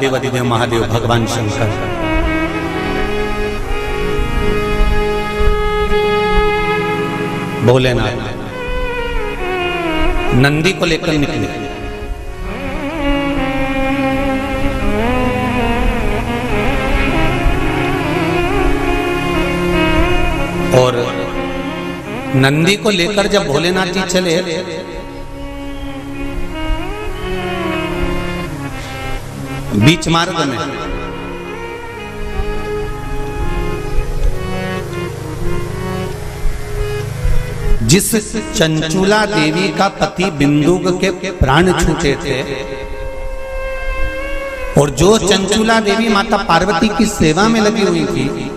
देवादिदेव महादेव भगवान शंकर भोलेनाथ नंदी को लेकर निकले। और नंदी को लेकर जब भोलेनाथ जी चले बीच मार्ग में जिस चंचुला देवी का पति बिंदुक के प्राण छूटे थे और जो चंचुला देवी माता पार्वती की सेवा में लगी हुई थी,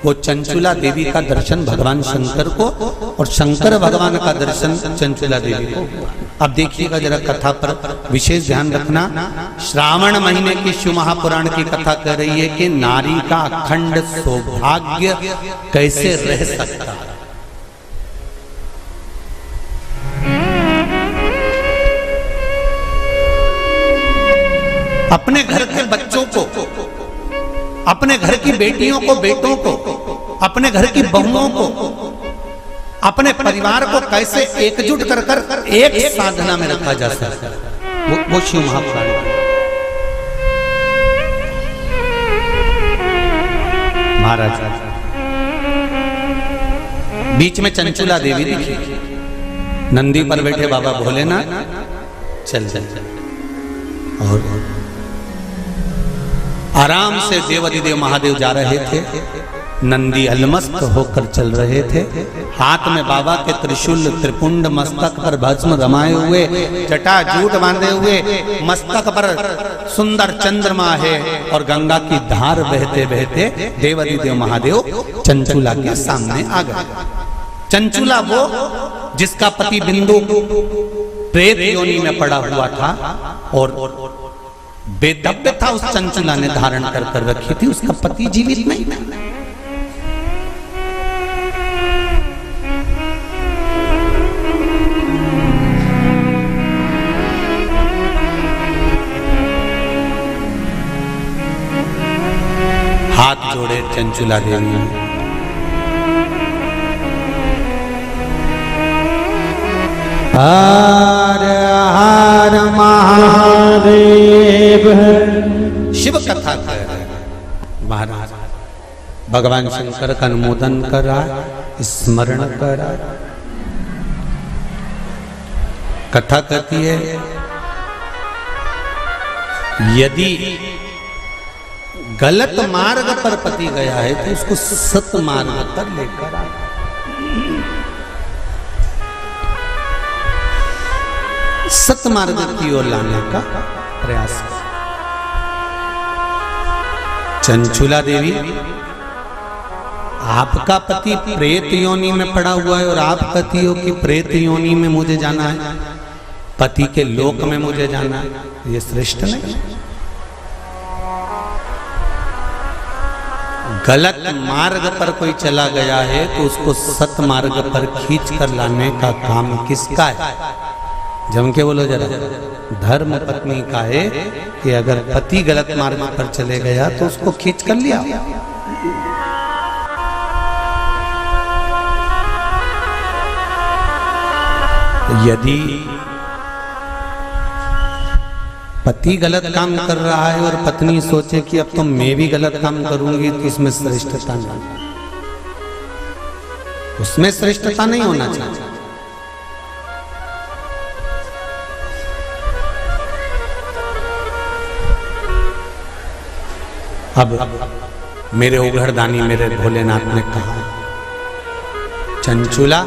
वो चंचुला देवी का दर्शन भगवान शंकर को और शंकर भगवान का दर्शन चंचुला देवी को। अब देखिएगा जरा कथा पर विशेष ध्यान रखना। श्रावण महीने की शिव महापुराण की कथा कह रही है कि नारी का अखंड सौभाग्य कैसे रह सकता है। अपने घर के बच्चों को, अपने घर की बेटियों को, बेटों को, अपने घर की बहुओं को, अपने परिवार को कैसे एकजुट कर कर एक साधना में रखा जा सकता है, वो शिव महापुराण। महाराज बीच में चंचुला देवी दिखी, नंदी पर बैठे बाबा भोलेनाथ चल चल चल और आराम से देवादिदेव महादेव जा रहे थे। नंदी अलमस्त होकर चल रहे थे। हाथ में बाबा के त्रिशूल, त्रिपुंड, मस्तक पर भस्म रमाए हुए, जटाजूट बांधे हुए, मस्तक पर सुंदर चंद्रमा है और गंगा की धार बहते बहते देवादिदेव महादेव चंचुला के सामने आ गए। चंचुला वो जिसका पति बिंदु प्रेत योनि में पड़ा हुआ था और बेदब्य था, उस चंचुला ने धारण कर कर रखी थी, उसका पति जीवित नहीं था। हाथ जोड़े चंचुला देवी ने, हर हर महादेव। शिव कथा कह रहे महाराज भगवान शंकर का अनुमोदन कर रहा है, स्मरण कर रहा है। कथा कहती है यदि गलत मार्ग पर पति गया है तो उसको सत मार्ग पर लेकर आ, सत मार्ग की ओर लाने का प्रयास कर। चंचुला देवी, आपका पति प्रेत योनि में पड़ा हुआ है और आप कहती हो कि प्रेत योनि में मुझे जाना है, पति के लोक में मुझे जाना है, ये श्रेष्ठ नहीं। गलत मार्ग पर कोई चला गया है तो उसको सत मार्ग पर खींच कर लाने का काम किसका है? जम के बोलो जरा। धर्म पत्नी का है कि अगर पति गलत मार्ग पर चले गया तो उसको खींच कर लिया। यदि पति गलत काम कर रहा है और पत्नी सोचे कि अब तो मैं भी गलत काम करूंगी, तो इसमें श्रेष्ठता नहीं, उसमें श्रेष्ठता नहीं होना चाहिए। अब मेरे उघड़दानी मेरे भोलेनाथ ने कहा, चंचुला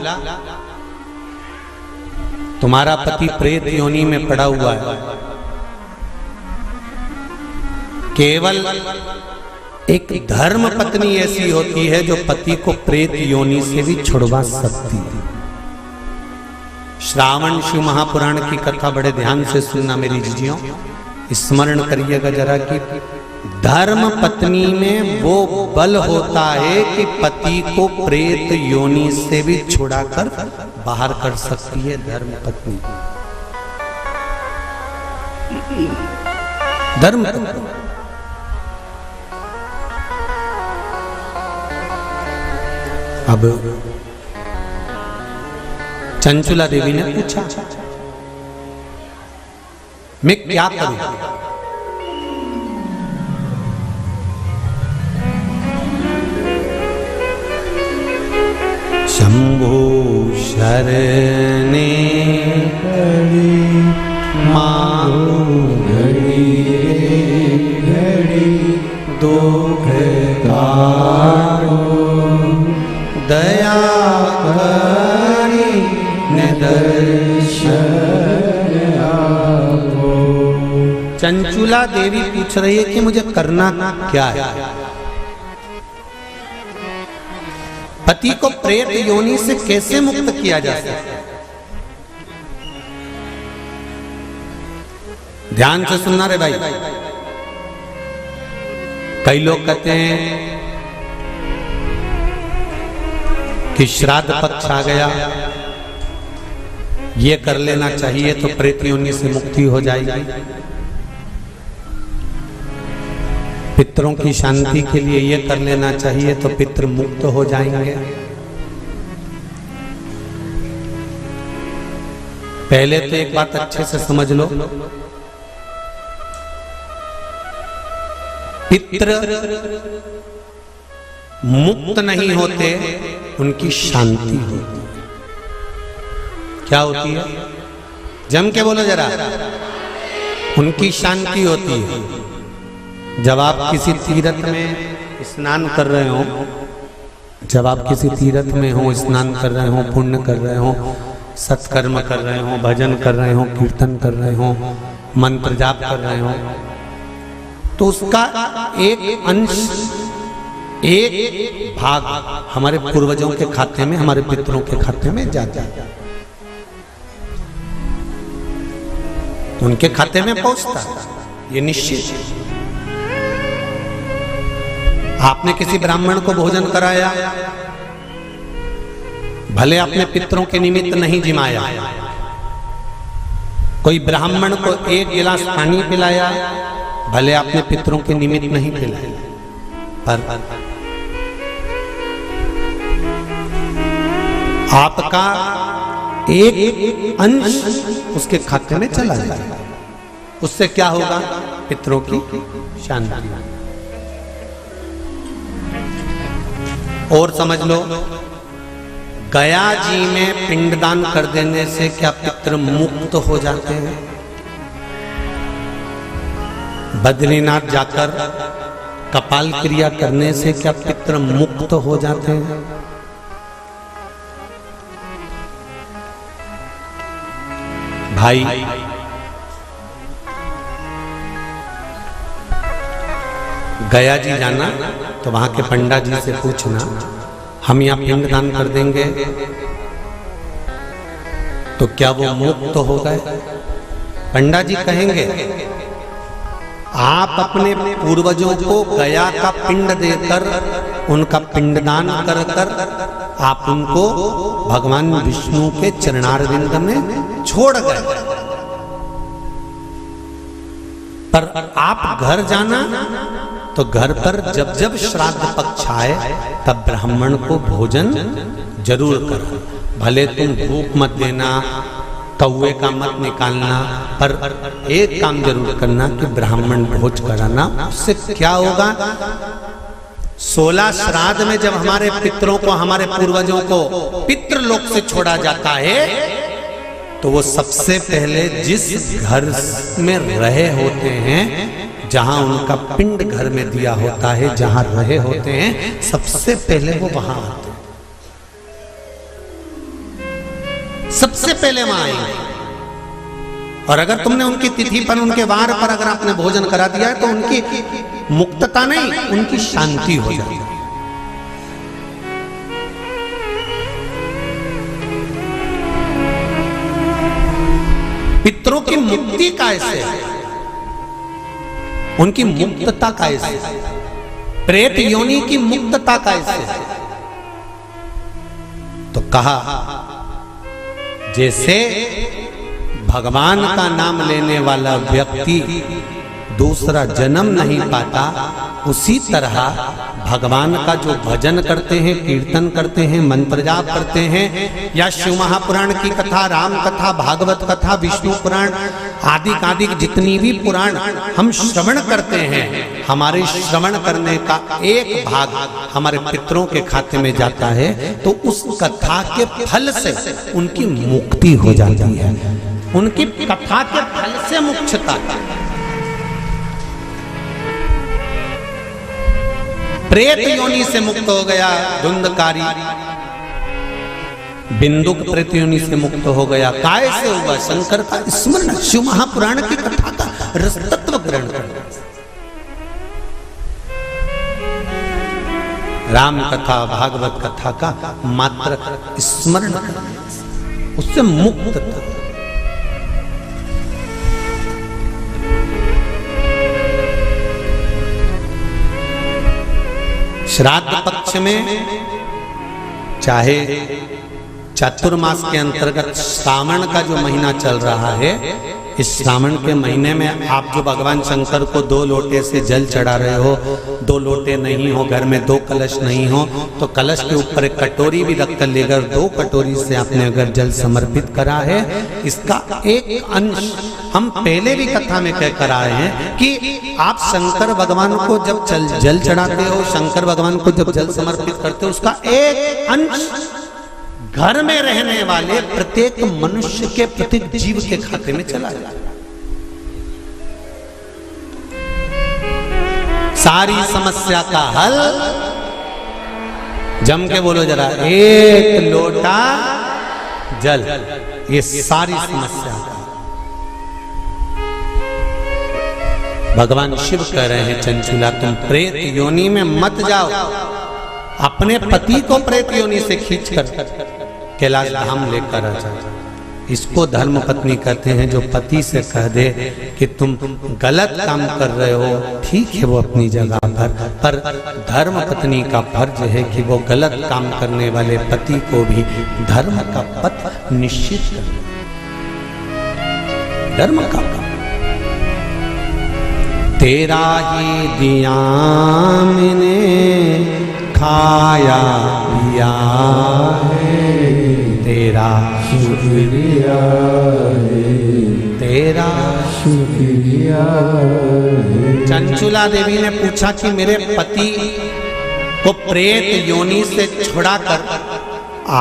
तुम्हारा पति प्रेत योनि में पड़ा हुआ है, केवल एक धर्म पत्नी ऐसी होती है जो पति को प्रेत योनि से भी छुड़वा सकती है। श्रावण शिव महापुराण की कथा बड़े ध्यान से सुनना मेरी जीजियों, स्मरण करिएगा जरा कि धर्म पत्नी में वो बल होता है कि पति को प्रेत योनि से भी छुड़ाकर बाहर कर सकती है। धर्म पत्नी, धर्म पत्नी अब चंचुला देवी ने पूछा, मैं क्या करूं? शंभो शरणे मांगो घड़ी घड़ी दुख काटो, दया करी निदर्शन आपो। चंचुला देवी पूछ रही है कि मुझे करना क्या है। पति को प्रेत योनि से कैसे मुक्त किया जा सकता है? ध्यान से सुनना रे भाई। कई लोग कहते हैं कि श्राद्ध पक्ष आ गया, ये कर लेना चाहिए तो प्रेत योनि से मुक्ति हो जाएगी। पितरों की शांति के लिए ये कर लेना चाहिए तो पितृ मुक्त हो जाएंगे। पहले तो एक बात अच्छे से समझ लो, पितृ मुक्त नहीं होते, उनकी शांति होती है। क्या होती है? जम के बोलो जरा। उनकी शांति होती है। जब आप किसी तीर्थ में स्नान कर रहे हो, जब आप किसी तीर्थ में हो, स्नान कर रहे हो, पुण्य कर रहे हो, सत्कर्म कर रहे हो, भजन कर रहे हो, कीर्तन कर रहे हो, मंत्र जाप कर रहे हो, तो उसका एक अंश, एक भाग हमारे पूर्वजों के खाते में, हमारे पितरों के खाते में जाता है, उनके खाते में पहुंचता है। ये निश्चित। आपने किसी ब्राह्मण को भोजन कराया, भले आपने पितरों के निमित्त नहीं जिमाया, कोई ब्राह्मण को एक गिलास पानी पिलाया, भले आपने पितरों के निमित्त नहीं पिलाया, पर आपका एक अंश उसके खाते में चला जाएगा। उससे क्या होगा? पितरों की शांति। और समझ लो, गया जी में पिंडदान कर देने से क्या पितृ मुक्त हो जाते हैं? बद्रीनाथ जाकर कपाल क्रिया करने से क्या पितृ मुक्त हो जाते हैं? भाई, गया जी जाना तो वहां के पंडा जी से पूछना, हम यहाँ पिंडदान कर देंगे तो क्या वो मुक्त हो गए? पंडा जी कहेंगे, आप अपने पूर्वजों को गया का पिंड देकर, उनका पिंडदान कर कर आप उनको भगवान विष्णु के चरणारविंद में छोड़ गए। पर आप घर जाना तो घर पर जब जब श्राद्ध पक्ष आए तब ब्राह्मण को भोजन जरूर करो। भले तुम भूख मत देना, कौवे का मत निकालना, पर एक काम जरूर करना कि ब्राह्मण भोज कराना। उससे क्या होगा? 16 श्राद्ध में जब हमारे पितरों को, हमारे पूर्वजों को पितृलोक से छोड़ा जाता है, तो वो सबसे पहले जिस घर में रहे होते हैं, जहां उनका पिंड घर में दिया होता है, जहां रहे होते हैं, सबसे पहले वो वहां आते हैं, सबसे पहले वहां आएंगे। और अगर तुमने उनकी तिथि पर, उनके वार पर अगर आपने भोजन करा दिया है तो उनकी मुक्तता नहीं, उनकी शांति हो जाती है। पितरों की मुक्ति कैसे है? उनकी मुक्तता कैसे? प्रेत योनि की मुक्तता कैसे? तो कहा, जैसे भगवान का नाम लेने वाला व्यक्ति दूसरा जन्म नहीं पाता, उसी तरह भगवान का जो भजन करते हैं, कीर्तन करते हैं, मंत्र जाप करते हैं, या शिव महापुराण की कथा, राम कथा, भागवत कथा, विष्णु पुराण आदि आदि जितनी भी पुराण हम श्रवण करते हैं, हमारे श्रवण करने का एक भाग हमारे पितरों के खाते में जाता है, तो उस कथा के फल से उनकी मुक्ति हो जाती है। उनकी कथा के फल से मुक्तता। प्रेत योनि से मुक्त हो गया धुंधकारी, बिंदुक प्रेत योनि से मुक्त हो गया। काय से हुआ? शंकर का स्मरण, शिव महापुराण की कथा का रसतत्व ग्रहण करना, राम कथा, भागवत कथा का मात्र स्मरण करना, उससे मुक्त था। श्राद्ध पक्ष में, चाहे चातुर्मास के अंतर्गत श्रावण का जो महीना चल रहा है, इस श्रावण के महीने में आप जो भगवान शंकर को 2 लोटे से जल चढ़ा रहे हो, 2 लोटे नहीं हो, घर में 2 कलश नहीं हो, तो कलश के ऊपर एक कटोरी भी रखकर लेकर 2 कटोरी से आपने अगर जल समर्पित करा है, इसका एक अंश हम पहले भी कथा में कह कर आए हैं कि आप शंकर भगवान को जब जल चढ़ाते हो, शंकर भगवान को जब जल समर्पित करते हो, उसका एक अंश घर में रहने वाले प्रत्येक मनुष्य के, प्रत्येक जीव के खाते में चला जाए। सारी समस्या का हल, जम के बोलो जरा, 1 लोटा जल, ये सारी समस्या का। भगवान शिव कह रहे हैं, चंचुला तुम प्रेत योनि में मत जाओ, अपने पति को प्रेत योनि से खींचकर कैलाश धाम लेकर आ जाओ। इसको धर्म पत्नी कहते हैं। जो पति से कह दे कि तुम गलत काम कर रहे हो, ठीक है वो अपनी जगह पर धर्म पत्नी का फर्ज है कि वो गलत काम करने वाले पति को भी धर्म का पथ निश्चित कर, धर्म का पथ। तेरा ही दिया मैंने खाया पिया है, तेरा शुक्रिया है, तेरा शुक्रिया है। चंचुला देवी ने पूछा कि मेरे पति को प्रेत योनि से छुड़ाकर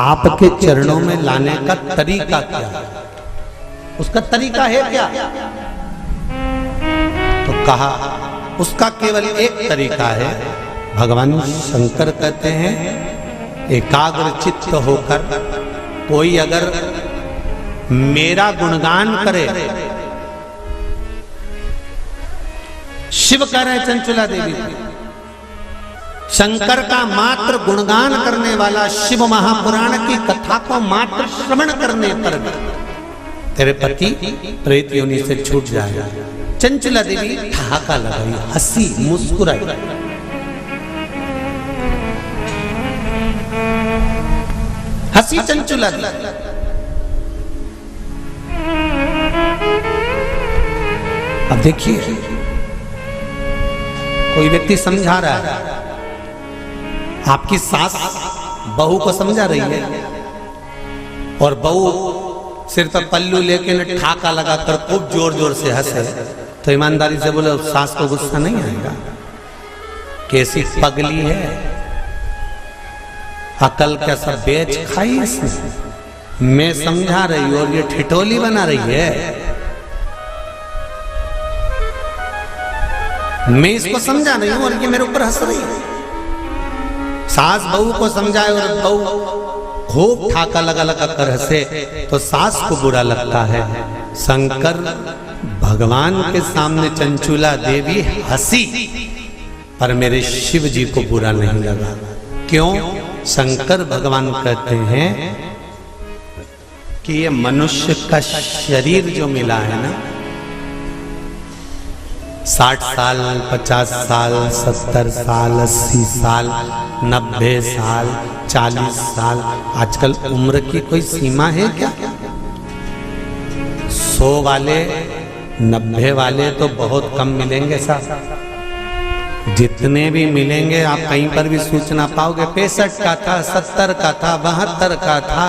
आपके चरणों में लाने का तरीका क्या है? उसका तरीका है क्या? तो कहा उसका केवल एक तरीका है। भगवान शंकर कहते हैं एकाग्र चित्त होकर कोई अगर मेरा गुणगान करे, शिव कह रहे चंचुला देवी, शंकर का मात्र गुणगान करने वाला, शिव महापुराण की कथा को मात्र श्रवण करने पर तेरे पति प्रेत योनि से छूट जाएगा। चंचुला देवी ठहाका लगाई, हंसी, मुस्कुराई। हंसी चंचुला देवी। अब देखिए, कोई व्यक्ति समझा रहा है, आपकी सास बहू को समझा रही है और बहू सिर पर पल्लू लेके न ठाका लगाकर खूब जोर जोर से हंसे, तो ईमानदारी से बोले सास को गुस्सा नहीं आएगा? कैसी पगली है, अकल का सब बेच खाई इसने। मैं समझा रही हूं और ये ठिठोली बना रही है। मैं इसको समझा रही हूं और ये मेरे ऊपर हंस रही है। सास बहू को समझाए और बहू खूब ठाका लगा लगा कर हंसे तो सास को बुरा लगता है। शंकर भगवान के सामने चंचुला देवी हंसी, पर मेरे शिव जी को बुरा नहीं लगा। क्यों? शंकर भगवान कहते हैं कि ये मनुष्य का शरीर जो मिला है ना, 60 साल, 50 साल, 70 साल, 80 साल, 90 साल, 40 साल, आजकल उम्र की कोई सीमा है क्या? 100 वाले 90 वाले तो बहुत कम मिलेंगे साहब। जितने भी मिलेंगे आप कहीं पर भी सूचना पाओगे। 65 का था, 70 का था, 72 का था,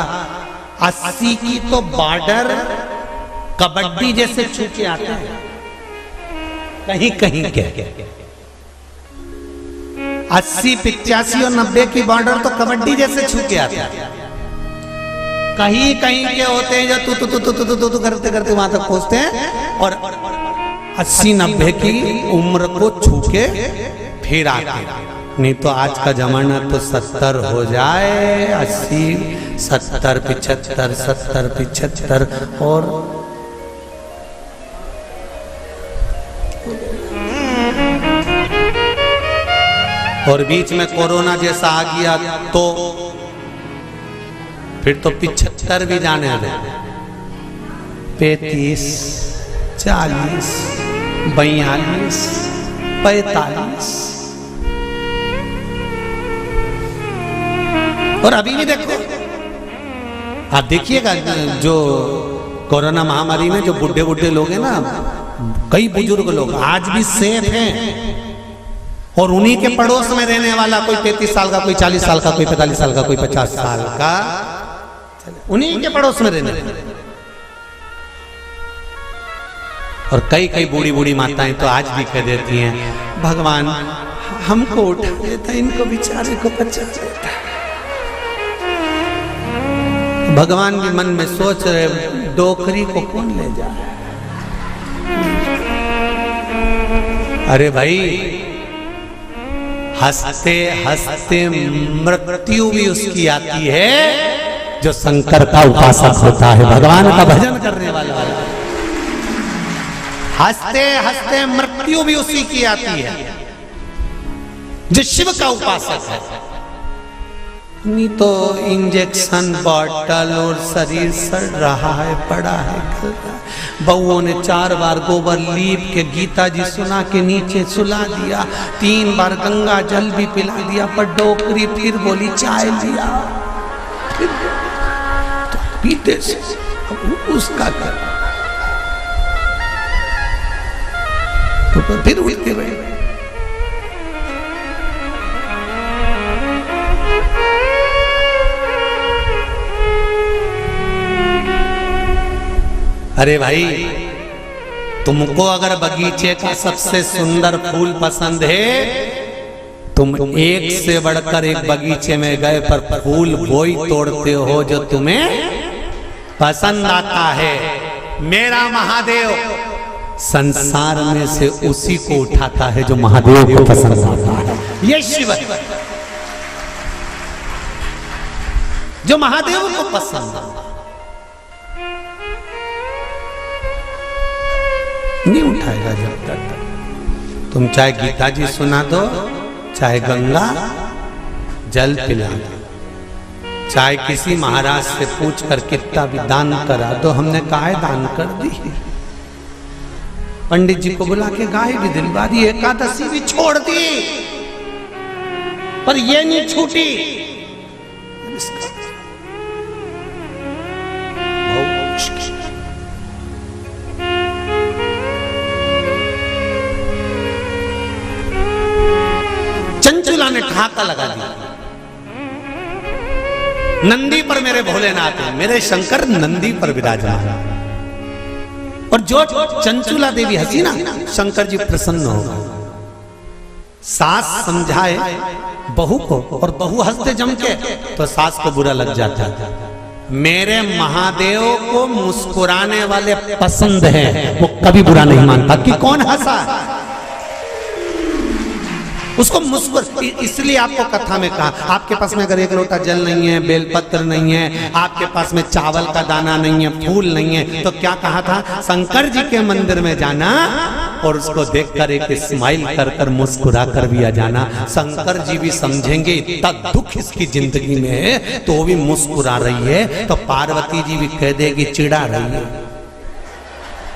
80 की तो बॉर्डर कबड्डी जैसे छू के आते हैं कहीं कहीं के। 80, 85 और 90 की बॉर्डर तो कबड्डी जैसे छू के आते हैं। कहीं कहीं के होते हैं जो तू करते करते वहां तक पहुंचते हैं और 80-90 की उम्र को छू के फिर आते। नहीं तो आज का जमाना तो 70 हो जाए, 80, 70, 75, 70, 75 और बीच में कोरोना जैसा आ गया तो फिर तो 75 भी जाने लगे। 35, 40, 42, 45 और अभी भी देखो, आप देखिएगा जो कोरोना महामारी में जो बुढ़े बुढ़े लोग हैं ना, कई बुजुर्ग लोग आज भी सेफ हैं और उन्हीं के पड़ोस में रहने वाला कोई 33 साल का, कोई 40 साल का, कोई 45 साल का, कोई 50 साल का, उन्हीं के पड़ोस में रहने वाला। और कई कई बूढ़ी बूढ़ी माताएं तो आज भी कह देती हैं, भगवान हमको उठा देता, इनको बेचारे को बचा देता। भगवान भी मन में सोच रहे, डोकरी को कौन ले जाए। अरे भाई, हंसते हंसते मृत्यु भी उसकी आती है जो शंकर का उपासक होता है, भगवान का भजन करने वाला। हंसते हंसते मृत्यु भी उसी की आती है जो शिव का उपासक है। नहीं तो इंजेक्शन बॉटल और शरीर सड़ रहा है, पड़ा है, गल रहा है। बउओं ने 4 बार गोबर लीप के गीता जी सुना के नीचे सुला दिया, 3 बार गंगा जल भी पिला दिया, पर डोकरी फिर बोली चाय लिया, फिर तो पीते से उसका कर तो फिर उठते गए। अरे भाई, तुमको अगर बगीचे का सबसे सुंदर फूल पसंद है, तुम एक से बढ़कर एक बगीचे में गए पर फूल वही तोड़ते हो जो तुम्हें पसंद आता है। मेरा महादेव संसार में से उसी को उठाता है जो महादेव को पसंद आता है। ये शिव है जो महादेव को पसंद आता है, नहीं उठाएगा जब तक तुम चाहे गीता जी सुना दो, चाहे गंगा जल पिला दो, चाहे किसी महाराज से पूछ कर कितना भी दान करा दो। हमने गाय दान कर दी, पंडित जी को बुला के गाय भी दिलवा दी, एकादशी भी छोड़ दी, पर ये नहीं छूटी। चंचुला ने ठहाका लगा दिया, नंदी पर मेरे भोलेनाथ है, मेरे शंकर नंदी पर विराजमान। और जो चंचुला देवी हंसी ना, शंकर जी प्रसन्न होगा। सास समझाए बहू को और बहू हंसते जम के तो सास को बुरा लग जाता है। मेरे महादेव को मुस्कुराने वाले पसंद हैं, वो कभी बुरा नहीं मानता कि कौन हंसा, उसको मुस्कुर। इसलिए आपको कथा में कहा, आपके पास में अगर एक लोटा जल नहीं है, बेलपत्र नहीं है, आपके पास में चावल का दाना नहीं है, फूल नहीं है, तो क्या कहा था, शंकर जी के मंदिर में जाना और उसको देखकर एक स्माइल कर कर मुस्कुरा कर भी आ जाना। शंकर जी भी समझेंगे इतना दुख इसकी जिंदगी में है तो वो भी मुस्कुरा रही है, तो पार्वती जी भी कह देगी चिढ़ा रही है,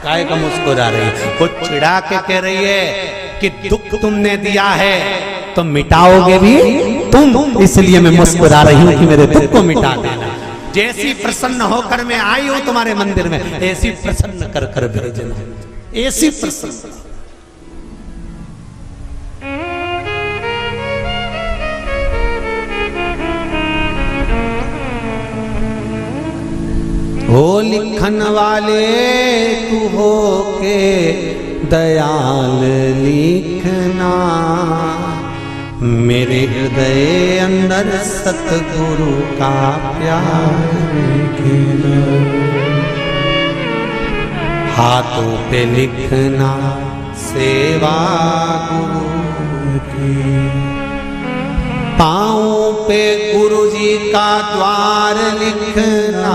काहे का मुस्कुरा रही है, वो चिढ़ा के कह रही है कि दुख तुमने दिया है तो मिटाओगे भी तुम, इसलिए मैं मुस्कुरा रही हूं कि मेरे दुख को मिटा देना। जैसी प्रसन्न होकर मैं आई हूं तुम्हारे मंदिर में, ऐसी प्रसन्न कर कर भेजना, ऐसी प्रसन्नता। हो लिखन वाले तू हो के दयाल लिखना, मेरे हृदय अंदर सतगुरु का प्यार लिखना। हाथों पे लिखना सेवा गुरु की, पाँवों पे गुरु जी का द्वार लिखना,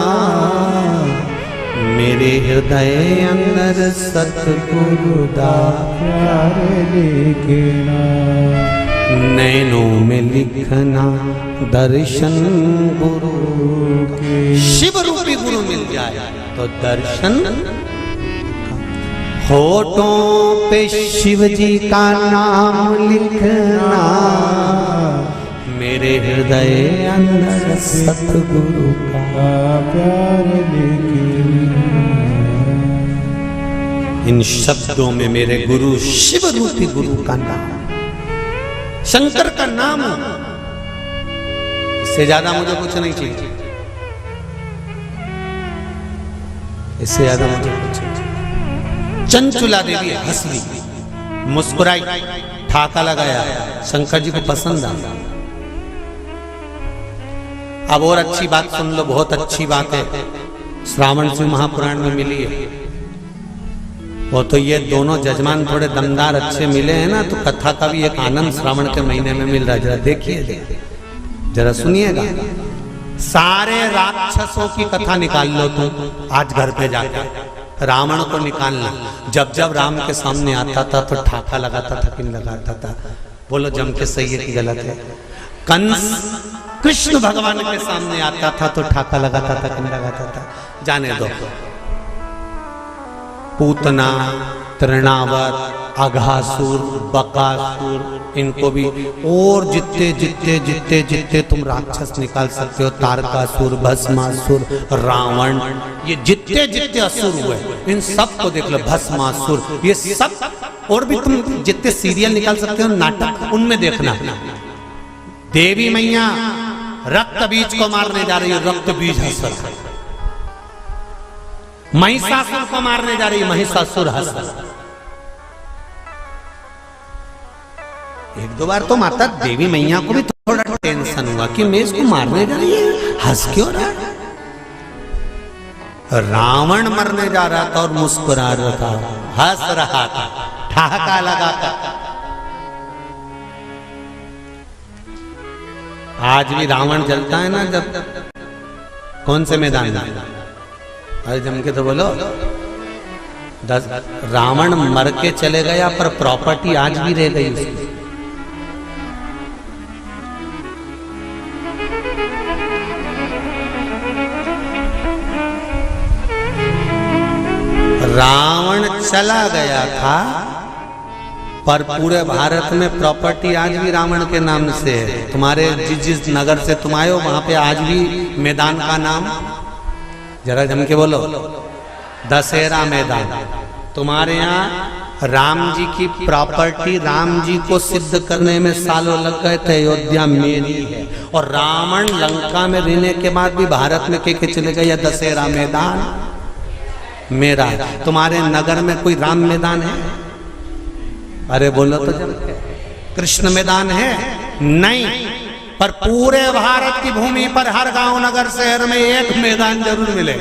मेरे हृदय अंदर सतगुरु का प्यार लिखना। नैनों में लिखना दर्शन गुरु के, शिव रूपी गुरु मिल जाए तो दर्शन। होठों पे शिव जी का नाम लिखना, मेरे हृदय अंदर सतगुरु का प्यार लिखना। इन शब्दों में मेरे गुरु शिव रूपी गुरु का नाम, शंकर का नाम, इससे ज्यादा मुझे कुछ नहीं चाहिए, इससे ज्यादा मुझे कुछ नहीं। चंचुला देवी हंस ली, मुस्कुराई, ठाका लगाया, शंकर जी को पसंद आया। अब और अच्छी बात सुन लो, बहुत अच्छी बात है, श्रावण शिव महापुराण में मिली है। वो तो ये दोनों जजमान थोड़े दमदार अच्छे मिले हैं ना, तो कथा का भी एक आनंद श्रावण के महीने में मिल रहा है। जरा देखिए, जरा सुनिएगा। सारे राक्षसों की कथा निकाल लो तुम आज घर पे जाकर, रावण को निकालना। जब जब राम के सामने आता था तो ठाका लगाता था कि नहीं लगाता था? बोलो जम के सही है कि गलत है? कंस कृष्ण भगवान के सामने आता था तो ठाका लगाता था कि नहीं लगाता था? जाने दो। पूतना, तृणावर्त, अघासुर, बकासुर, इनको भी, और जितने जितने जितने जितने तुम राक्षस निकाल सकते हो, तारकासुर, भस्मासुर, रावण, ये जितने जितने असुर हुए इन सब को देख लो। भस्मासुर, ये सब, और भी तुम जितने सीरियल निकाल सकते हो, नाटक, उनमें देखना। देवी मैया रक्त बीज को मारने जा रही है, रक्त बीज हंस। महिषासुर को मारने जा रही है, महिषासुर हंस। एक दो बार तो माता देवी मैया को भी थोड़ा टेंशन हुआ कि मैं इसको मारने जा रही है, हंस क्यों रहा है? रावण मरने जा रहा था और मुस्कुरा रहा था, हंस रहा था, ठहाका लगाकर। आज भी रावण जलता है ना, जब कौन से मैदान में? अरे जम के तो बोलो। रावण मर के चले गया पर प्रॉपर्टी आज भी रह गई उसकी। रावण चला गया था पर पूरे भारत में प्रॉपर्टी आज भी रावण के नाम से है। तुम्हारे जिस नगर से तुम आए हो वहां पे आज भी मैदान का नाम, जरा जम के बोलो, दशहरा मैदान। तुम्हारे यहाँ राम जी की प्रॉपर्टी, राम जी को सिद्ध करने में सालों लग गए थे। अयोध्या मेरी है, और रावण लंका में रहने के बाद भी भारत में के चले गए, दशहरा मैदान मेरा। तुम्हारे नगर में कोई राम मैदान है? अरे बोलो तो जब, कृष्ण मैदान है? नहीं, पर पूरे भारत की भूमि पर हर गांव, नगर, शहर में एक मैदान जरूर मिले,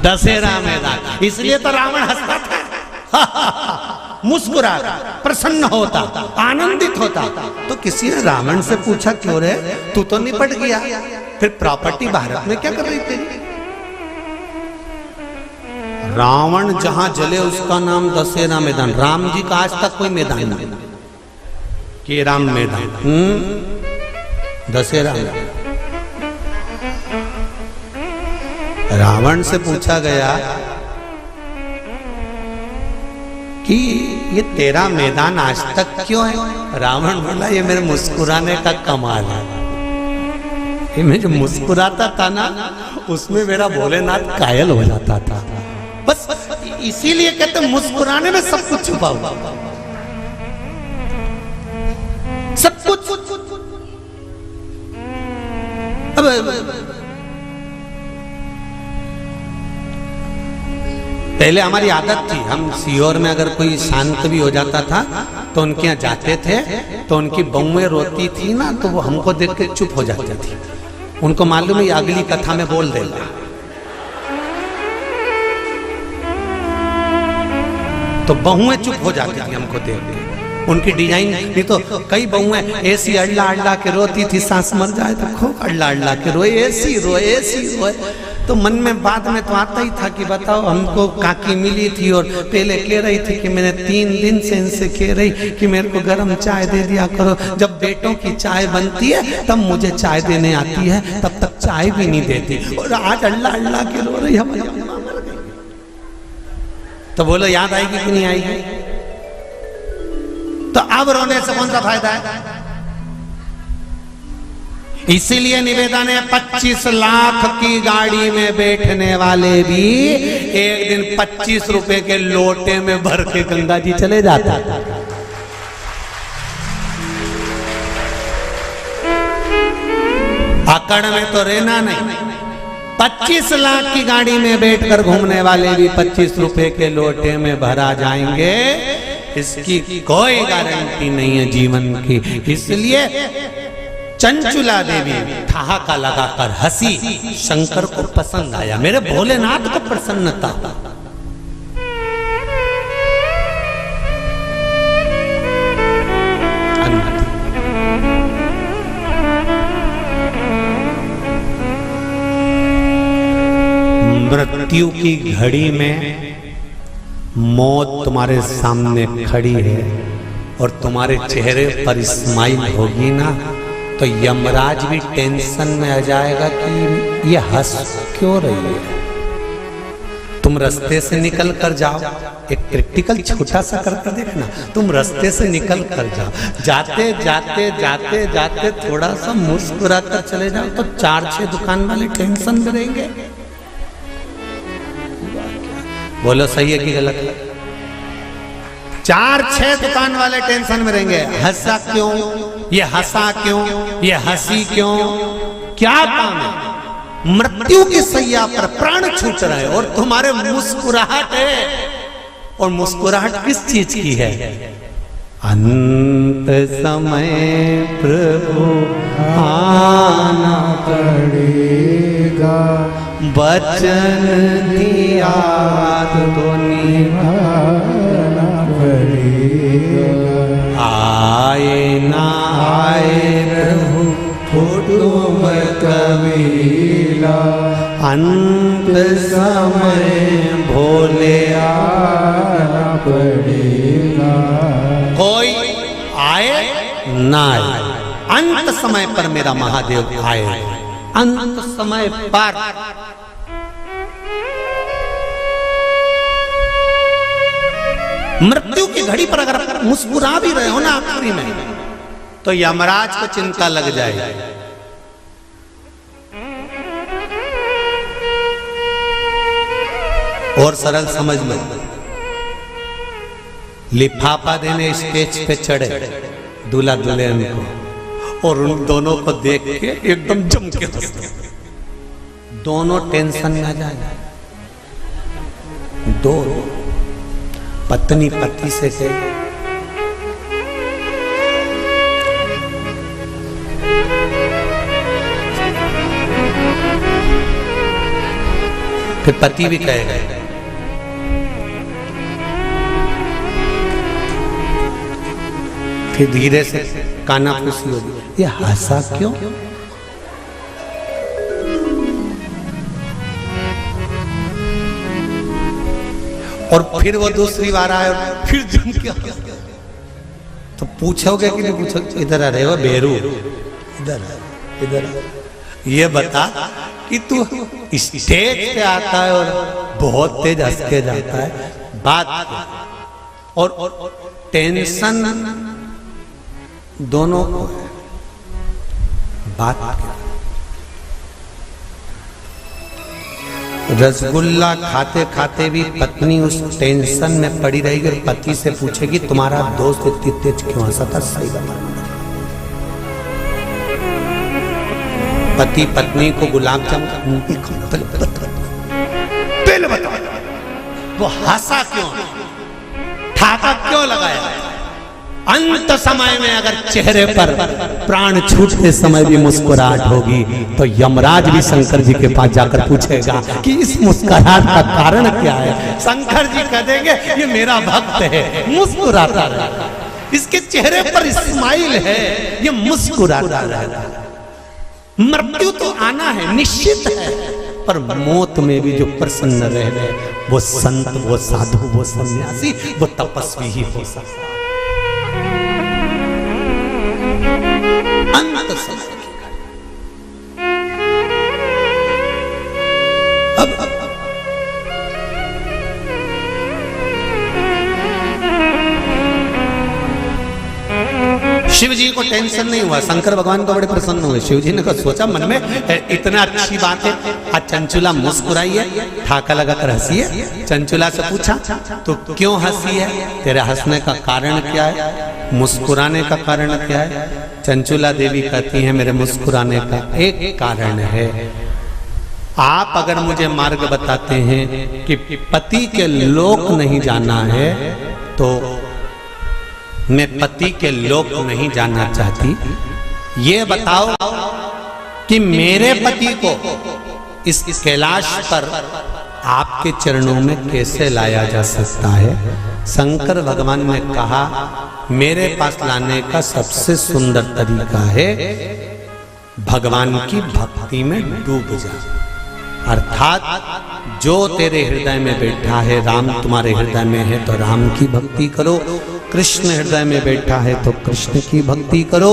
दशहरा मैदान। इसलिए तो रावण हंसता था, मुस्कुराता, प्रसन्न होता, आनंदित होता। तो किसी ने रावण से पूछा, क्यों रे, तू तो निपट गया, फिर प्रॉपर्टी भारत में क्या कर रही थी? रावण जहां जले उसका नाम दशहरा मैदान। राम जी का आज तक कोई मैदान नहीं कि राम मैदान, दशहरा। रावण से पूछा गया कि ये तेरा मैदान आज तक क्यों है? रावण बोला, ये मेरे मुस्कुराने का कमाल है। ये मैं जो मुस्कुराता था ना, उसमें मेरा भोलेनाथ कायल हो जाता था। बस इसीलिए कहते मुस्कुराने में सब कुछ छुपा हुआ, सब कुछ। अब पहले हमारी आदत थी, हम सीहोर में अगर कोई शांत भी हो जाता था तो उनके यहाँ जाते थे, तो उनकी बहुएं रोती थी ना, तो वो हमको देख के चुप हो जाती थी। उनको मालूम है अगली कथा में बोल देगा, तो बहुएं चुप हो जाती थी हमको देख के। उनकी डिजाइन नहीं तो कई बहुएं ऐसी अल्ला अल्ला के रोती थी, सांस मर जाए तो खूब अल्ला अल्ला के रोए, ऐसी रोए ऐसी रोए। तो मन में बाद में तो आता ही था कि बताओ, हमको काकी मिली थी और पहले कह रही थी कि मैंने 3 दिन से इनसे कह रही कि मेरे को गर्म चाय दे दिया करो। जब बेटों की चाय बनती है तब मुझे चाय देने आती है, तब तक चाय भी नहीं देती, और आज अल्लाह अल्लाह के रो रही हमारी। तो बोलो याद आएगी कि नहीं आएगी? तो अब रोने से कौन सा फायदा है? इसीलिए निवेदन है, 25 लाख की गाड़ी में बैठने वाले भी एक दिन 25 रुपए के लोटे में भर के गंगा जी चले जाता था। अकड़ में तो रहना नहीं। 25 लाख की गाड़ी में बैठकर घूमने वाले भी 25 रुपए के लोटे में भरा जाएंगे, इसकी कोई गारंटी नहीं है जीवन की। इसलिए चंचुला देवी ठहाका लगाकर हंसी, शंकर को पसंद आया, मेरे भोलेनाथ को प्रसन्नता। मृत्यु की घड़ी में मौत तुम्हारे सामने खड़ी है और तुम्हारे चेहरे पर स्माइल होगी ना, तो यमराज भी टेंशन में आ जाएगा कि ये हंस क्यों रही है। तुम रास्ते से निकल कर जाओ, एक प्रैक्टिकल छोटा सा करके देखना, तुम रास्ते से निकल कर जाओ, जाते जाते जाते जाते थोड़ा सा मुस्कुरा कर चले जाओ, तो 4-6 दुकान वाले टेंशन में रहेंगे। बोलो सही है कि गलत है? 4-6 दुकान वाले टेंशन में रहेंगे, हंसा क्यों, ये हंसा क्यों, ये हंसी क्यों, क्या काम है? मृत्यु की सैया पर प्राण छूट रहे हैं और तुम्हारे मुस्कुराहट है, और मुस्कुराहट किस चीज की है? अंत समय प्रभु आना पड़ेगा, वचन दिया तो निभाना पड़ेगा। आए ना आए प्रभु कुटुंब कबीला, अंत समय भोले आना पड़ेगा। कोई आए ना आए, अंत समय पर मेरा महादेव आए, अंत समय पर। मृत्यु की घड़ी पर अगर मुस्कुरा भी रहे हो ना आखिरी में, तो यमराज को चिंता लग जाए। और सरल समझ लो, लिफाफा देने स्टेज पे चढ़े दूल्हा दुल्हन को, और उन दोनों को देख के एकदम जम के हंसते, दोनों टेंशन में आ जाए। दो पत्नी पति से कहे, फिर पति भी कहेगा, फिर धीरे से कानाफूसी होगी, ये हंसा क्यों? और फिर वो दूसरी बार आए और फिर जम के, तो पूछोगे कि नहीं पूछोगे? इधर आ रहे हो बेरू, इधर इधर, ये बता कि तू स्टेज पे आता है और बहुत तेज हंस के जाता है, बात और टेंशन दोनों को है, बात क्या? रसगुल्ला खाते खाते भी पत्नी उस टेंशन में पड़ी रहेगी और पति से पूछेगी तुम्हारा दोस्त इतनी तेज क्यों हंसा था? सही बात। पति पत्नी को गुलाब जामुन पहले बताओ वो हंसा क्यों, ठाका क्यों लगाया? अंत समय में अगर चेहरे पर प्राण छूटते समय भी मुस्कुराहट होगी तो यमराज भी शंकर जी के पास जाकर पूछेगा कि इस मुस्कुराहट का कारण क्या है। शंकर जी कह देंगे ये मेरा भक्त है, मुस्कुराता रहेगा, इसके चेहरे पर स्माइल है, ये मुस्कुराता रहेगा। मृत्यु तो आना है, निश्चित है, पर मौत में भी जो प्रसन्न रह गए वो संत, वो साधु, वो सन्यासी, वो तपस्वी ही हो सकता है। अंत समय की अब शिव जी को टेंशन नहीं हुआ, शंकर भगवान को बड़े प्रसन्न हुए। शिव जी ने कहा सोचा मन में इतना अच्छी बात है, आज चंचुला मुस्कुराई है, ठाका लगाकर हंसी है। चंचुला से पूछा तो क्यों हंसी है, तेरे हंसने का कारण क्या है, मुस्कुराने का कारण क्या है? चंचुला देवी कहती है मेरे मुस्कुराने का एक कारण है, आप अगर मुझे मार्ग बताते हैं कि पति के लोक नहीं जाना है तो मैं पति के लोक नहीं जाना चाहती। ये बताओ कि मेरे पति को इस कैलाश पर आपके चरणों में कैसे लाया जा सकता है? शंकर भगवान ने कहा मेरे पास लाने का सबसे सुंदर तरीका है भगवान की भक्ति में डूब जा, अर्थात जो तेरे हृदय में बैठा है, राम तुम्हारे हृदय में है तो राम की भक्ति करो, कृष्ण हृदय में बैठा है तो कृष्ण की भक्ति करो,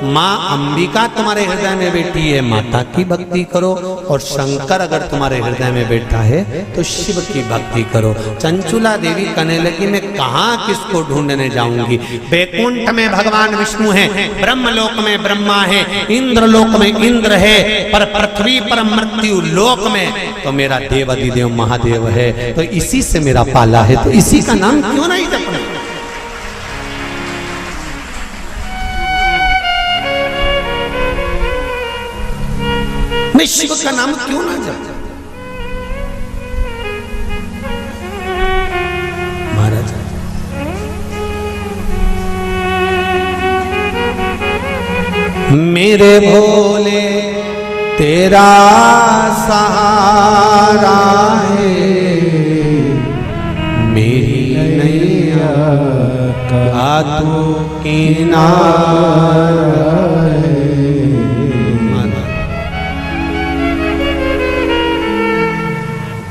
माँ अंबिका तुम्हारे हृदय में बैठी है माता की भक्ति करो, और शंकर अगर तुम्हारे हृदय में बैठा है तो शिव की भक्ति करो। चंचुला देवी कहने लगी मैं कहाँ किसको ढूंढने जाऊंगी, बैकुंठ में भगवान विष्णु है, ब्रह्मलोक में ब्रह्मा है, इंद्रलोक में इंद्र है, पर पृथ्वी पर मृत्यु लोक में तो मेरा देवाधिदेव महादेव है, तो इसी से मेरा पाला है, तो इसी का नाम क्यों नहीं जपना? मैं शिव का नाम क्यों ना जपूं? महाराज मेरे भोले तेरा सहारा है, मेरी नैया का तू किनारा है।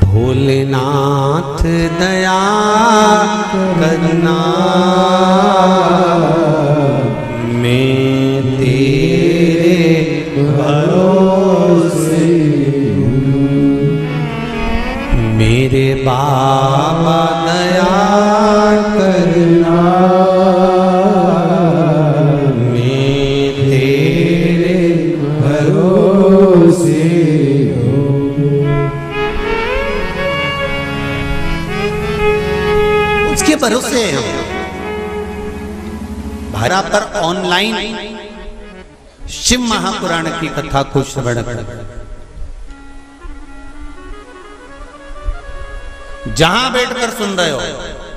भोलेनाथ दया करना, मैं तेरे भरोसे हूँ, मेरे बाबा दया करना, मैं तेरे भरोसे भरोसे भारा पर ऑनलाइन शिव महापुराण की कथा को श्रवण कर, जहां बैठकर सुन रहे हो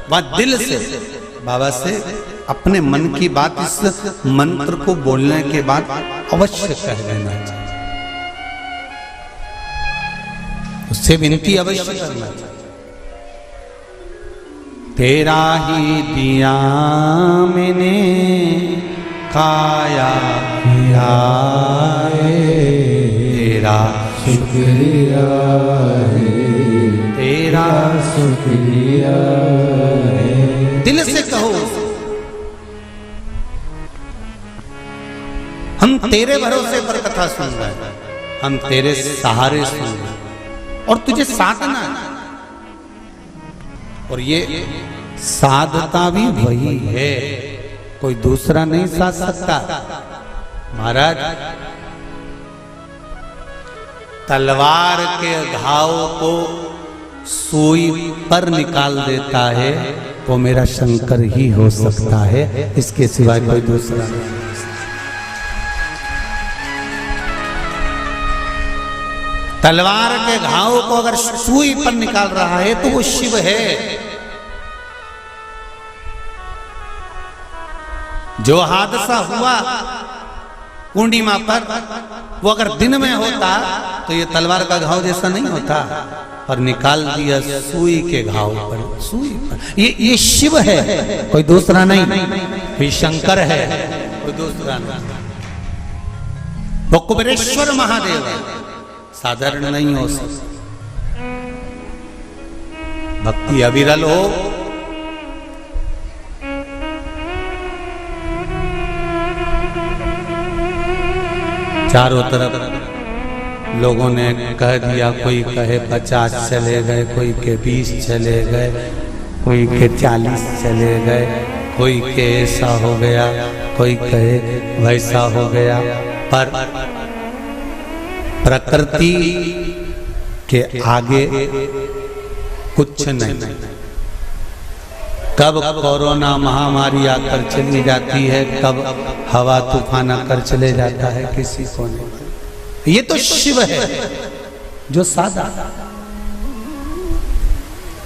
वहां दिल से बाबा से अपने मन की बात इस मंत्र को बोलने के बाद अवश्य कह लेना चाहिए, उससे विनती अवश्य करना चाहिए। तेरा ही दिया मैंने खाया पिया तेरा शुक्रिया है, तेरा शुक्रिया है। दिल से कहो हम तेरे भरोसे पर कथा सुन रहे हैं, हम तेरे सहारे सुन रहे हैं और तुझे साधना है, और ये साधता भी वही है, कोई दूसरा नहीं साध सकता। महाराज तलवार के घाव को सुई पर निकाल देता है वो मेरा शंकर ही हो सकता है, इसके सिवाय कोई दूसरा नहीं। तलवार के घाव को अगर सुई पर निकाल रहा है तो वो शिव है। जो हादसा हुआ पूर्णिमा पर वो अगर दिन में होता तो ये तलवार का घाव जैसा नहीं होता, और निकाल दिया सुई के घाव पर, सुई पर। ये शिव है, कोई दूसरा नहीं। ये शंकर है, कोई दूसरा नहीं। वो कुबेरेश्वर महादेव है, साधारण नहीं हो सकता। भक्ति अविरल हो, चारों तरफ लोगों ने कह दिया, कोई कहे 50 चले गए, कोई के 20 चले गए, कोई के 40 चले गए, कोई के ऐसा हो गया, कोई कहे वैसा हो गया। पर प्रकृति के आगे कुछ नहीं। कब कोरोना महामारी आकर चली जाती है, कब हवा तूफान आकर चले जाता है, किसी को नहीं। ये तो शिव है जो सादा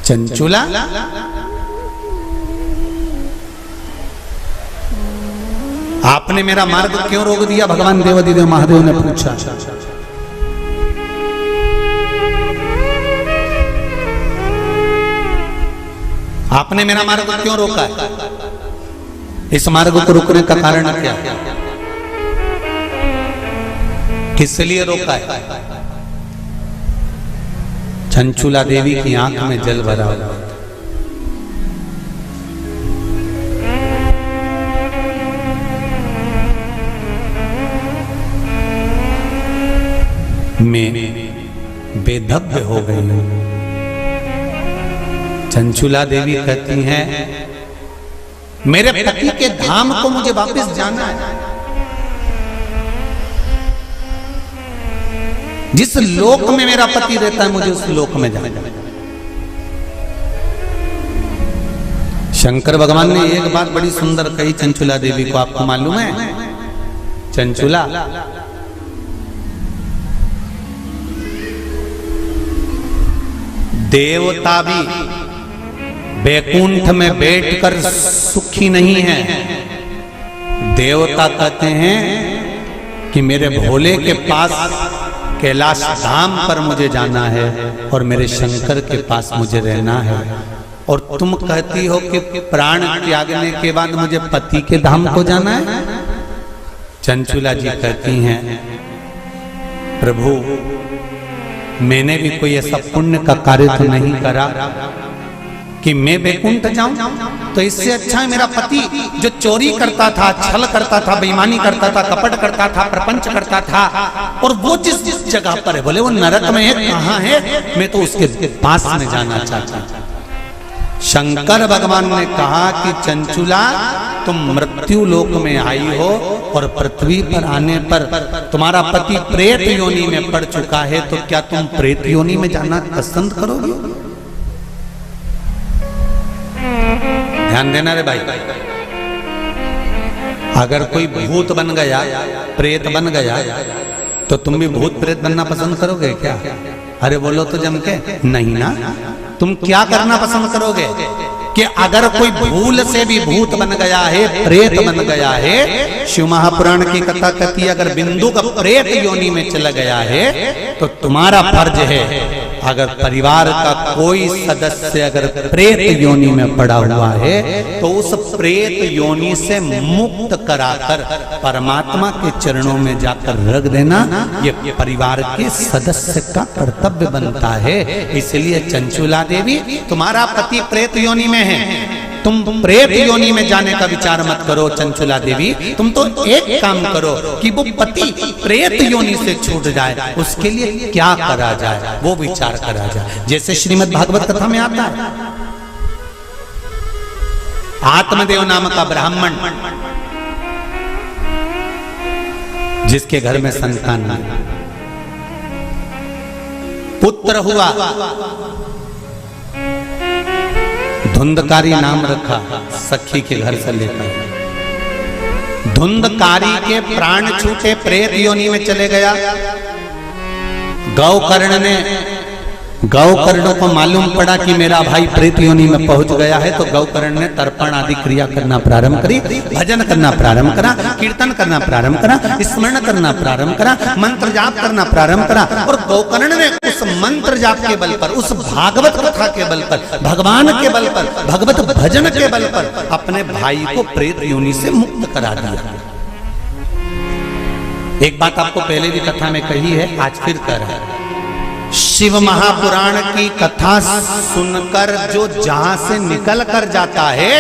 चंचुला। आपने मेरा मार्ग क्यों रोक दिया? भगवान देवाधिदेव महादेव ने पूछा। आपने मेरा मार्ग क्यों रोका है? इस मार्ग को रोकने का कारण क्या? किस लिए रोका है? चंचुला देवी की आंख में जल भरा हुआ था। मैं बेधब्य हो गई हूं। चंचुला देवी कहती हैं, मेरे पति के धाम को मुझे वापस जाना है। जिस लोक में मेरा पति रहता है मुझे उस लोक में जाना है। शंकर भगवान ने एक बात बड़ी सुंदर कही चंचुला देवी को, आपको मालूम है? चंचुला, देवता भी बैकुंठ में बैठकर सुखी नहीं है। देवता कहते हैं कि मेरे भोले के पास कैलाश धाम पर मुझे जाना है और मेरे शंकर के पास मुझे रहना है। और तुम कहती हो कि प्राण त्यागने के बाद मुझे पति के धाम को जाना है। चंचुला जी कहती हैं, प्रभु मैंने भी कोई ऐसा पुण्य का कार्य तो नहीं करा कि मैं बैकुंठ जाऊं। तो इससे अच्छा है मेरा पति जो चोरी करता था, छल करता था, बेईमानी करता था, कपट करता था, प्रपंच करता था, और वो जिस जगह पर है, बोले वो नरक में है, कहां है, मैं तो उसके पास में जाना चाहता हूं। शंकर भगवान ने कहा कि चंचुला तुम मृत्यु लोक में आई हो और पृथ्वी पर आने पर तुम्हारा पति प्रेत योनि में पड़ चुका है, तो क्या तुम प्रेत योनि में जाना पसंद करोगे? ध्यान देना रे भाई, अगर कोई भूत बन गया, प्रेत बन गया, तो तुम भी भूत प्रेत बनना पसंद करोगे क्या? अरे बोलो तो जम के, नहीं ना। तुम क्या करना पसंद करोगे कि अगर कोई भूल से भी भूत बन गया है, प्रेत बन गया है, शिव महापुराण की कथा कहती है अगर बिंदु का प्रेत योनि में चला गया है तो तुम्हारा फर्ज है, अगर परिवार का कोई सदस्य अगर प्रेत योनि में पड़ा हुआ है तो उस प्रेत योनि से मुक्त कराकर परमात्मा के चरणों में जाकर रख देना, ये परिवार के सदस्य का कर्तव्य बनता है। इसलिए चंचुला देवी, तुम्हारा पति प्रेत योनि में है, तुम प्रेत योनि में जाने का विचार मत करो। चंचुला देवी, तुम तो एक काम करो कि वो पति प्रेत योनि से छूट जाए, उसके लिए क्या करा जाए वो विचार करा जाए। जैसे श्रीमद् भागवत कथा में आता है, आत्मदेव नाम का ब्राह्मण जिसके घर में संतान नहीं, पुत्र हुआ, धुंधकारी नाम रखा सखी के घर से लेकर। धुंधकारी के प्राण छूटे, प्रेत योनि में चले गया। गौकर्ण को मालूम पड़ा कि मेरा भाई प्रेत योनि में पहुंच गया है, तो गौकर्ण ने तर्पण आदि क्रिया करना प्रारंभ करी, भजन करना प्रारंभ करा, कीर्तन करना प्रारंभ करा, स्मरण करना प्रारंभ करा, मंत्र जाप करना प्रारंभ करा। और गौकर्ण ने उस मंत्र जाप के बल पर, उस भागवत कथा के बल पर, भगवान के बल पर, भगवत भजन के बल पर अपने भाई को प्रेत योनि से मुक्त करा दिया। एक बात आपको पहले भी कथा में कही है, आज फिर कह रहा है। शिव महापुराण की कथा सुनकर जो जहां से निकल कर जाता है,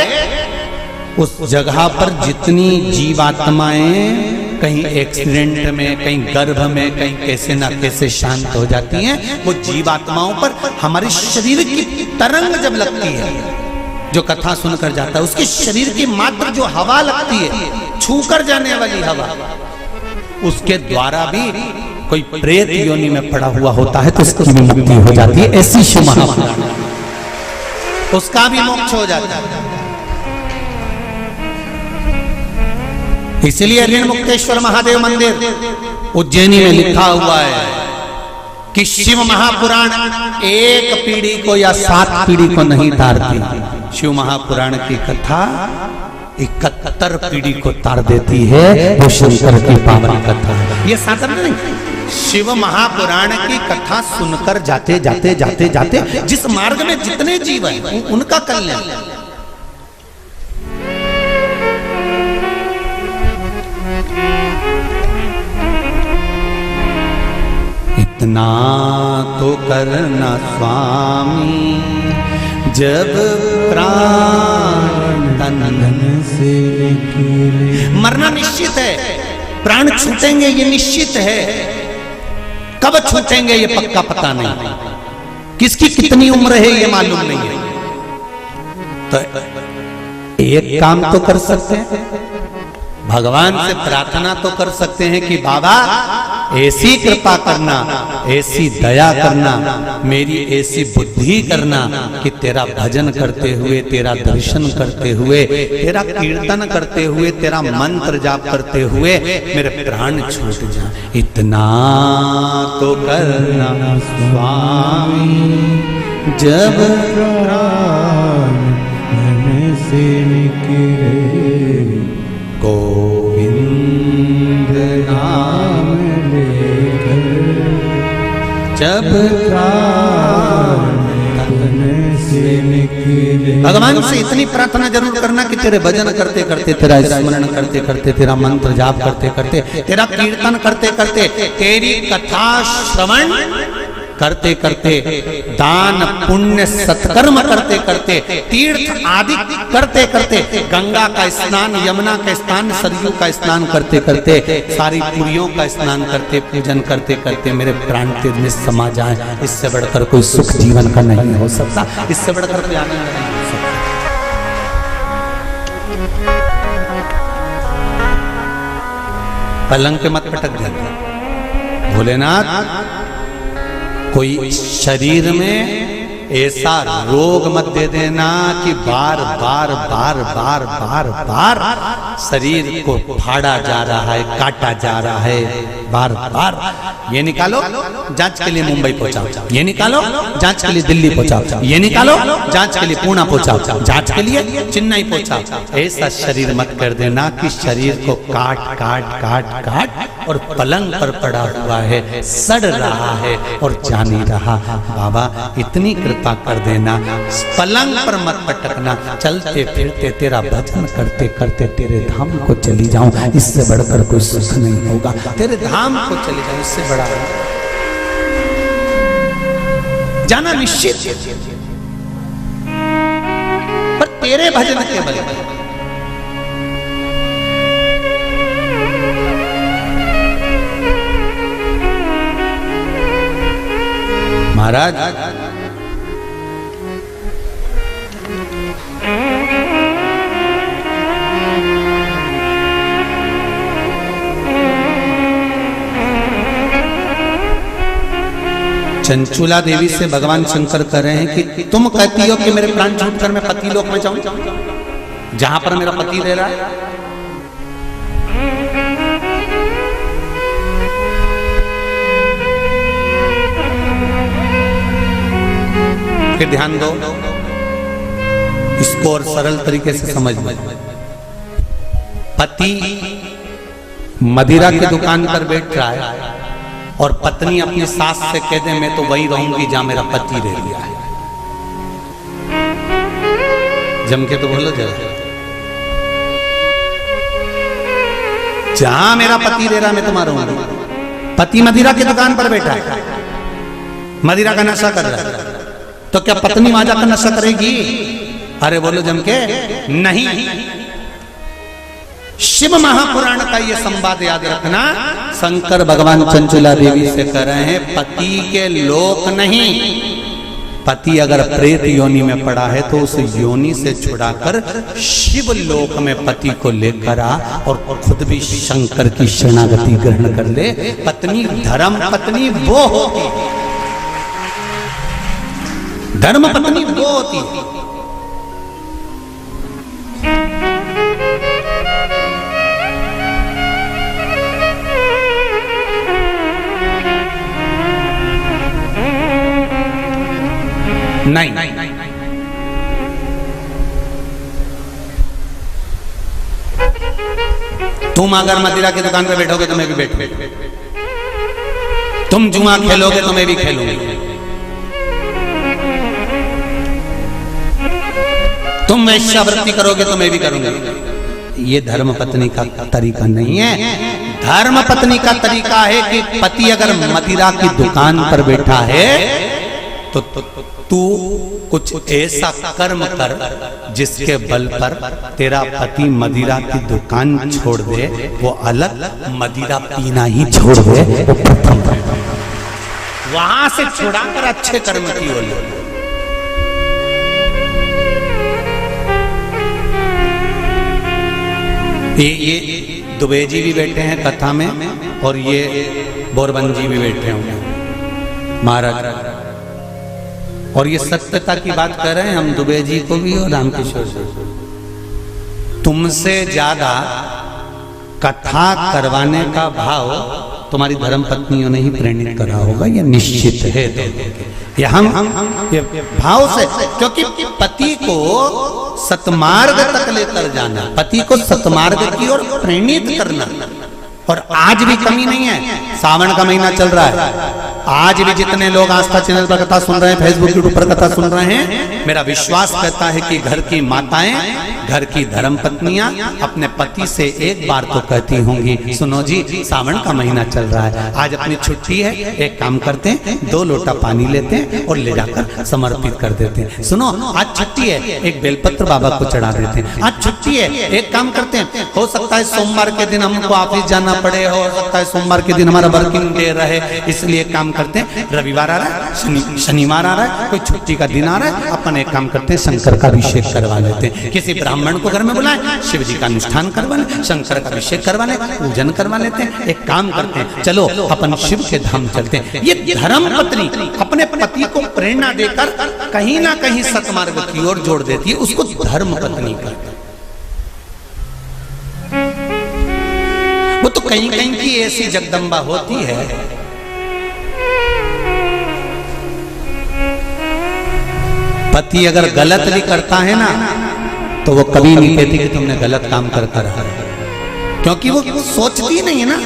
उस जगह पर जितनी जीवात्माएं कहीं एक्सीडेंट में, कहीं गर्भ में, कहीं कैसे ना कैसे शांत हो जाती हैं, वो जीवात्माओं पर हमारे शरीर की तरंग जब लगती है, जो कथा सुनकर जाता है, उसके शरीर की मात्र जो हवा लगती है, छूकर जाने वाली हवा, उसके द्वारा भी कोई प्रेत योनि में पड़ा हुआ होता है तो उसकी भी मुक्ति हो जाती है। ऐसी शिव महापुराण, उसका भी मोक्ष हो जाता है। इसलिए ऋणमुक्तेश्वर महादेव मंदिर उज्जैनी में लिखा हुआ है कि शिव महापुराण एक पीढ़ी को या 7 पीढ़ी को नहीं तारती। शिव महापुराण की कथा 71 पीढ़ी को तार देती है। वो शंकर की पावन कथा है, ये साधारण नहीं। शिव महापुराण की कथा सुनकर जाते जाते जाते जाते जिस मार्ग में जितने जीव हैं उनका कल्याण। इतना तो करना स्वामी जब प्राण तन से निकले। मरना निश्चित है, प्राण छूटेंगे ये निश्चित है, कब छूटेंगे ये पक्का पता नहीं, किसकी कितनी उम्र है ये मालूम नहीं है। तो एक काम तो कर सकते हैं, भगवान से प्रार्थना तो कर सकते हैं कि बाबा ऐसी कृपा करना, ऐसी दया करना, मेरी ऐसी बुद्धि करना कि तेरा भजन करते हुए, तेरा दर्शन करते हुए, तेरा कीर्तन करते हुए, तेरा मंत्र जाप करते हुए मेरे प्राण छूट जाए। इतना तो करना स्वामी जब प्राण मन से निकले, गोविंद नाम लेकर जब प्राण तन से निकले। भगवान से इतनी प्रार्थना जरूर करना कि तेरे भजन करते करते, तेरा स्मरण करते करते, तेरा मंत्र जाप करते करते, तेरा कीर्तन करते करते, तेरी कथा श्रवण करते करते, दान पुण्य सत्कर्म करते करते, तीर्थ आदि करते करते, गंगा का स्नान, यमुना का स्नान, सरयू का स्नान करते करते, सारी पुरियों का स्नान करते, पूजन करते करते मेरे प्राण तेज में समा जाए। इससे बढ़कर कोई सुख जीवन का नहीं हो सकता, इससे बढ़कर कोई आनंद नहीं हो सकता। पलंग पे मत पटक जाना भोलेनाथ। कोई शरीर में ऐसा रोग मत दे देना कि बार बार बार बार बार बार शरीर को फाड़ा जा रहा है, काटा जा रहा है, बार बार। ये निकालो जांच के लिए मुंबई पहुंचाओ, ये निकालो जांच के लिए दिल्ली पहुंचाओ, ये निकालो जांच के लिए पुणे पहुंचाओ, जांच के लिए चेन्नई पहुंचाओ। ऐसा शरीर मत कर देना कि शरीर को काट काट काट काट और पलंग पर पड़ा हुआ है, सड़ रहा है और जा नहीं रहा। बाबा इतनी कृपा कर देना, पलंग पर मत पटकना, चलते फिरते तेरा भजन करते करते तेरे धाम को चली जाऊं, इससे बढ़कर कोई सुख नहीं होगा। तेरे धाम को चली जाऊं, इससे बड़ा जाना निश्चित, पर तेरे भजन के बल पर। महाराज चंचुला देवी से भगवान शंकर कह रहे हैं कि तुम कहती हो कि मेरे प्राण छूटकर मैं पति लोक में जाऊं, जहां पर मेरा पति रह रहा है। फिर ध्यान दो, इसको और सरल तरीके से समझ लो। पति मदिरा की दुकान पर बैठ रहा है और पत्नी अपनी सास से कह दे मैं तो वही रहूंगी जहां मेरा पति रह गया है। जम के तो बोलो जरा, जहां मेरा पति रह रहा मैं तुम्हारा रहूंगी। पति मदिरा की दुकान पर बैठा है, मदिरा का नशा कर रहा है, तो क्या पत्नी वहां जाकर नशा करेगी? अरे बोलो जम के, नहीं। शिव महापुराण का ये संवाद याद रखना। शंकर भगवान चंचुला देवी से कह रहे हैं पति के लोक नहीं, पति अगर प्रेत योनि में पड़ा है तो उस योनि से छुड़ाकर शिव लोक में पति को लेकर आ और खुद भी शंकर की शरणागति ग्रहण कर ले। पत्नी धर्म पत्नी वो होती, धर्म पत्नी वो होती है। नहीं, तुम अगर मदिरा की दुकान पे बैठोगे तो मैं भी बैठूंगा, तुम जुआ खेलोगे तो मैं भी खेलूंगी, तुम वैश्यावृत्ति करोगे तो मैं भी करूंगी। ये धर्म पत्नी का तरीका नहीं है। धर्म पत्नी का तरीका है कि पति अगर मदिरा की दुकान पर बैठा है तो तू कुछ ऐसा कर्म कर जिसके बल पर तेरा पति मदिरा की दुकान छोड़ दे, वो अलग, मदिरा पीना ही छोड़ दे, वो प्रथम वहां से छुड़ाकर अच्छे कर्म की ओर। ये दुबे जी भी बैठे हैं कथा में और ये बोरबन जी भी बैठे होंगे महाराज, और ये सत्यता की बात कर रहे हैं हम दुबे जी को भी और रामकिशोर जी। तुमसे ज्यादा कथा करवाने का भाव तुम्हारी धर्म पत्नियों ने ही प्रेरित करा होगा, ये निश्चित है। ये हम ये भाव से, क्योंकि पति को सतमार्ग तक लेकर जाना, पति को सतमार्ग की ओर प्रेरित करना। और आज भी कमी नहीं है, सावन का महीना चल रहा है, आज भी जितने लोग आस्था चैनल पर कथा सुन रहे हैं, फेसबुक यूट्यूब पर कथा सुन रहे हैं, मेरा विश्वास कहता है कि घर की माताएं, घर की धर्म पत्नियां अपने पति से एक बार तो कहती होंगी, सुनो जी सावन का महीना चल रहा है, आज अपनी छुट्टी है, एक काम करते हैं 2 लोटा पानी लेते हैं और ले जाकर समर्पित कर देते हैं। सुनो आज छुट्टी है, एक बेलपत्र बाबा को चढ़ा देते हैं। आज छुट्टी है, एक काम करते हैं, हो सकता है सोमवार के दिन हमको ऑफिस जाना पड़े, हो सकता है सोमवार के दिन हमारा वर्किंग डे रहे, इसलिए काम करते हैं, रविवार आ रहा है, शनिवार आ रहा है, कोई छुट्टी का दिन आ रहा है, अपन एक काम करते हैं शंकर का अभिषेक करवा लेते हैं। किसी ब्राह्मण को घर में बुलाएं, शिव जी का अनुष्ठान करवा लें, शंकर का अभिषेक करवा लें, पूजन करवा लेते हैं। एक काम करते हैं, चलो अपन शिव के धाम चलते हैं। ये धर्म पत्नी अपने पति को प्रेरणा देकर कहीं ना कहीं सतमार्ग की ओर जोड़ देती है, उसको धर्म पत्नी कहते हैं। वो तो कहीं कहीं की ऐसी जगदम्बा होती है, पति अगर गलत भी करता है ना तो वो कभी नहीं कहती कि तुमने गलत काम कर रहा है, क्योंकि वो सोचती नहीं है ना,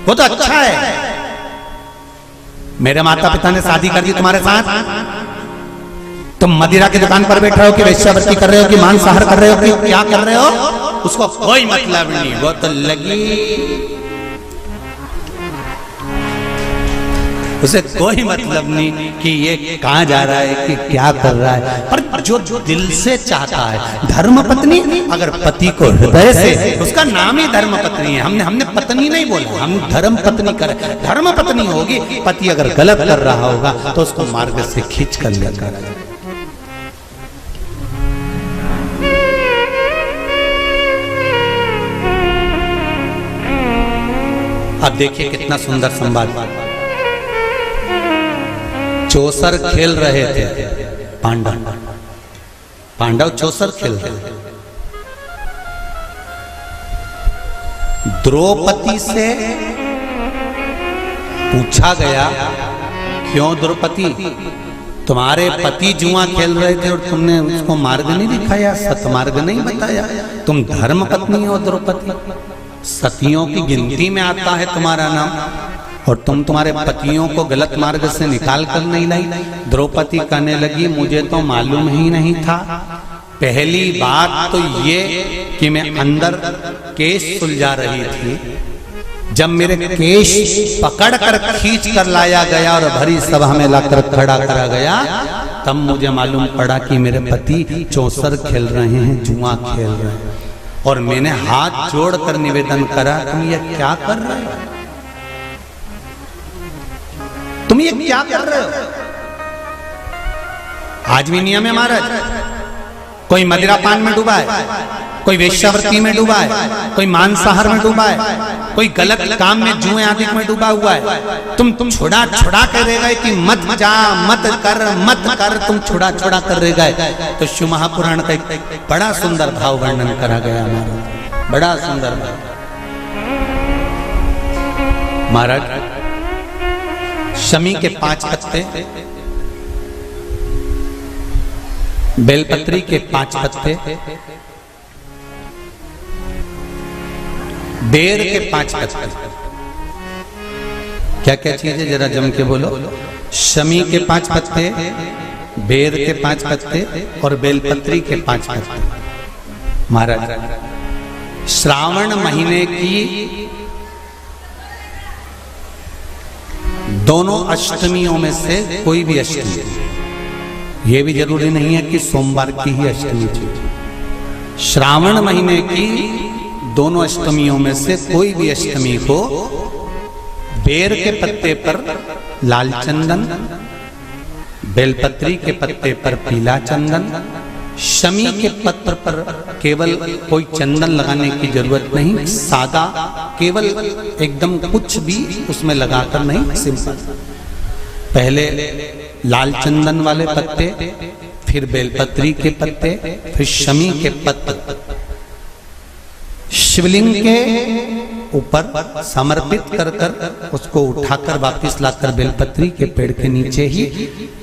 वो तो अच्छा है। मेरे माता पिता ने शादी कर दी तुम्हारे साथ, तुम मदिरा की दुकान पर बैठ रहे हो कि वैश्यावृत्ति कर रहे हो कि मांसाहार कर रहे हो कि क्या कर रहे हो, उसको कोई मतलब नहीं। वो तो लगी, उसे कोई मतलब नहीं कि ये कहां जा रहा है कि क्या कर रहा है, पर जो दिल से चाहता है। धर्म पत्नी अगर पति को हृदय से, उसका नाम ही धर्म पत्नी है, हमने पत्नी नहीं बोला, हम धर्म पत्नी कर, धर्म पत्नी होगी। पति अगर गलत कर रहा होगा तो उसको मार्ग से खींच कर लेकर। अब देखिए कितना सुंदर संवाद। चौसर खेल रहे थे पांडव। पांडव चौसर खेल रहे थे। द्रौपदी से पूछा गया, क्यों द्रौपदी, तुम्हारे पति जुआ खेल रहे थे और तुमने उसको मार्ग नहीं दिखाया, सतमार्ग नहीं बताया। तुम धर्म पत्नी हो द्रौपदी, सतियों की गिनती में आता है तुम्हारा नाम, और तुम तुम्हारे पतियों को गलत मार्ग से निकाल कर नहीं लाई। द्रौपदी कहने लगी, मुझे तो मालूम ही नहीं था। पहली बात तो ये कि मैं अंदर केश सुलझा रही थी, जब मेरे केश पकड़ कर खींच कर लाया गया और भरी सभा में लाकर खड़ा करा गया, तब मुझे मालूम पड़ा कि मेरे पति चौसर खेल रहे हैं, जुआ खेल रहे हैं। और मैंने हाथ जोड़कर निवेदन करा, तुम ये क्या कर रहे हो, तुम ये क्या कर रहे हो। आज भी नियम है महाराज, कोई मदिरा पान में डूबा है, कोई वेश्यावृत्ति में डूबा है, कोई मांसाहार में डूबा है, कोई गलत काम में जुए आदि में डूबा हुआ है। तुम छुड़ा छुड़ा कर रह गए कि मत जा, मत कर, तुम छुड़ा छुड़ा कर रह गए। तो शिव महापुराण का एक बड़ा सुंदर भाव वर्णन करा गया हमारा, बड़ा सुंदर भाव। महाराज शमी के 5 पत्ते, बेलपत्री के 5 पत्ते, बेर के 5 पत्ते, क्या क्या चीज है जरा जम के बोलो। शमी के 5 पत्ते, बेर के 5 पत्ते और बेलपत्री के 5 पत्ते। महाराज श्रावण महीने की दोनों अष्टमियों में से कोई भी अष्टमी, ये भी जरूरी नहीं है कि सोमवार की ही अष्टमी थी। श्रावण महीने की दोनों अष्टमियों में से कोई भी अष्टमी को बेर के पत्ते पर लाल चंदन, बेलपत्री के पत्ते पर पीला चंदन, शमी के पत्र पर केवल कोई चंदन लगाने की जरूरत नहीं, सादा केवल एकदम कुछ भी उसमें लगाकर नहीं, सिंपल। पहले लाल चंदन वाले पत्ते, फिर बेलपत्री के पत्ते, फिर शमी के पत्ते शिवलिंग के ऊपर समर्पित कर कर उसको उठाकर वापस लाकर बेलपत्री के पेड़ के नीचे ही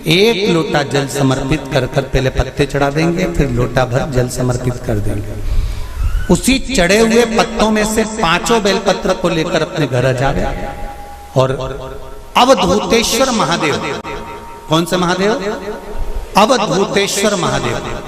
1 लोटा जल समर्पित कर कर पहले पत्ते चढ़ा देंगे, फिर लोटा भर जल समर्पित कर देंगे। उसी चढ़े हुए पत्तों में से 5 बेलपत्र को लेकर अपने घर आ जावे और अवधूतेश्वर महादेव, कौन से महादेव, अवधूतेश्वर महादेव।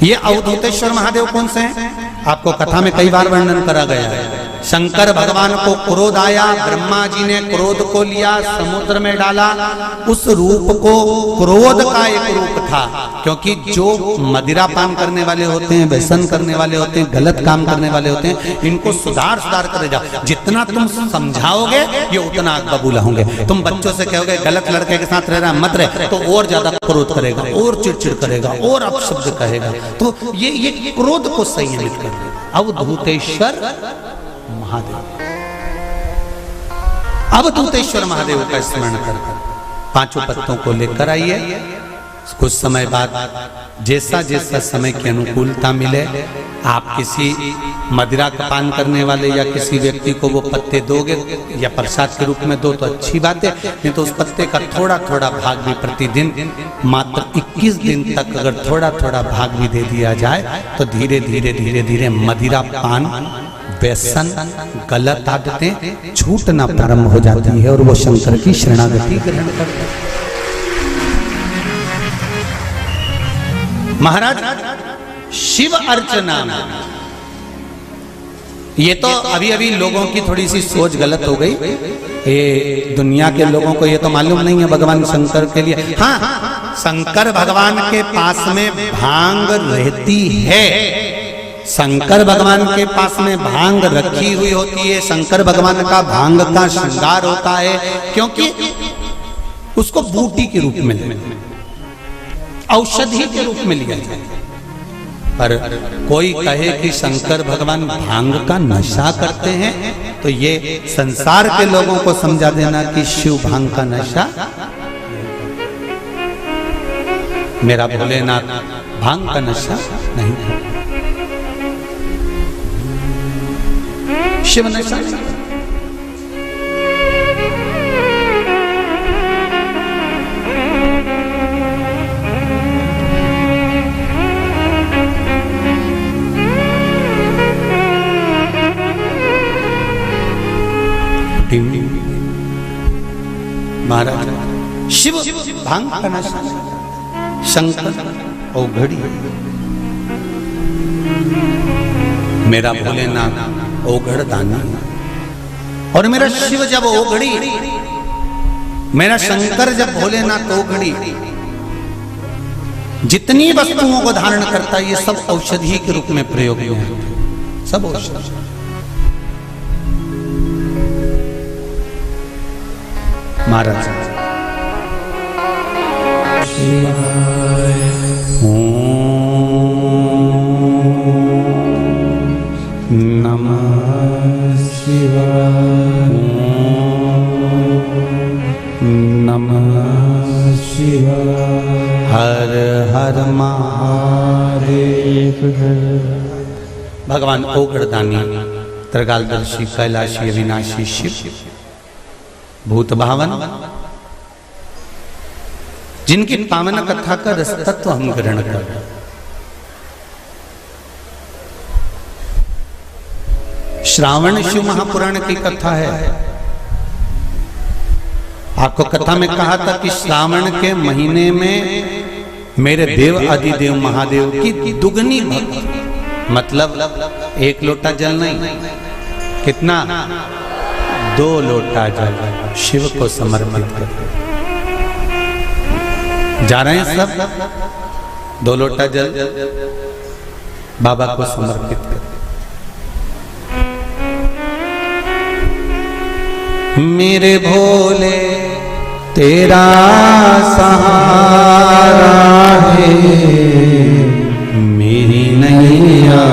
ये अवधूतेश्वर महादेव कौन से हैं? आपको कथा में कई बार वर्णन करा गया है। शंकर भगवान को क्रोध आया, ब्रह्मा जी ने क्रोध को लिया, समुद्र में डाला। उस रूप को क्रोध का एक रूप था, क्योंकि जो मदिरा पान करने वाले होते हैं, व्यसन करने वाले होते हैं, गलत काम करने वाले होते हैं, इनको सुधार कर जाओ। जितना तुम समझाओगे ये उतना आग बबूला होंगे। तुम बच्चों से कहोगे गलत लड़के के साथ रह रहा मत रहे, तो और ज्यादा क्रोध करेगा, और चिड़चिड़ करेगा, और अपशब्द कहेगा। तो ये क्रोध को संयमित कर देगा। अवधूतेश्वर महादेव, अवधूतेश्वर महादेव का स्मरण कर 5 पत्तों को लेकर आइए। कुछ समय बाद जैसा जैसा समय की अनुकूलता मिले, आप किसी मदिरा का पान करने वाले या किसी व्यक्ति को वो पत्ते दोगे या प्रसाद के रूप में दो तो अच्छी बात है, नहीं तो उस पत्ते का थोड़ा थोड़ा भाग भी प्रतिदिन मात्र 21 दिन तक अगर थोड़ा थोड़ा भाग भी दे दिया जाए तो धीरे धीरे धीरे धीरे मदिरा पान, व्यसन, गलत आदतें छूटना प्रारंभ हो जाती है और वो शंकर की शरणागति ग्रहण करते हैं। महाराज शिव अर्चना, ये तो अभी अभी लोगों की थोड़ी सी सोच गलत हो गई। ये दुनिया के लोगों को ये तो मालूम नहीं है भगवान शंकर के लिए। हाँ, शंकर भगवान के पास में भांग रहती है, शंकर भगवान के पास में भांग रखी हुई होती है। शंकर भगवान का भांग का श्रृंगार होता है, क्योंकि उसको बूटी के रूप में, औषधि के रूप में लिया जाए। पर कोई कहे कि शंकर भगवान भांग का नशा करते हैं तो ये संसार के लोगों को समझा देना कि शिव भांग का नशा, मेरा भोलेनाथ भांग का नशा नहीं करते, शिव नशा नहीं। महाराज शिव भांग का नशा, शंकर ओघड़ी, मेरा भोलेनाथ ओघड़ दानी, और मेरा शिव जब ओघड़ी, मेरा शंकर जब भोलेनाथ ओघड़ी, जितनी वस्तुओं को धारण करता है ये सब औषधि के रूप में प्रयोग में है, सब औषधि। महाराज नमः शिवाय, नमः शिवाय, हर हर महादेव। भगवान ओघड़दानी, त्रिकालदर्शी, कैलाशी, अविनाशी शिव, भूत भावन, जिनकी पावन कथा का रस तत्व हम ग्रहण कर, श्रावण शिव महापुराण की कथा है। आपको कथा में कहा था कि श्रावण के महीने में मेरे देव आदिदेव महादेव की दुगनी भक्ति, मतलब एक लोटा जल नहीं, कितना, 2 लोटा जल शिव को समर्पित कर, जा रहे हैं सब, 2 लोटा जल बाबा को समर्पित कर। मेरे भोले तेरा सहारा है, मेरी नैया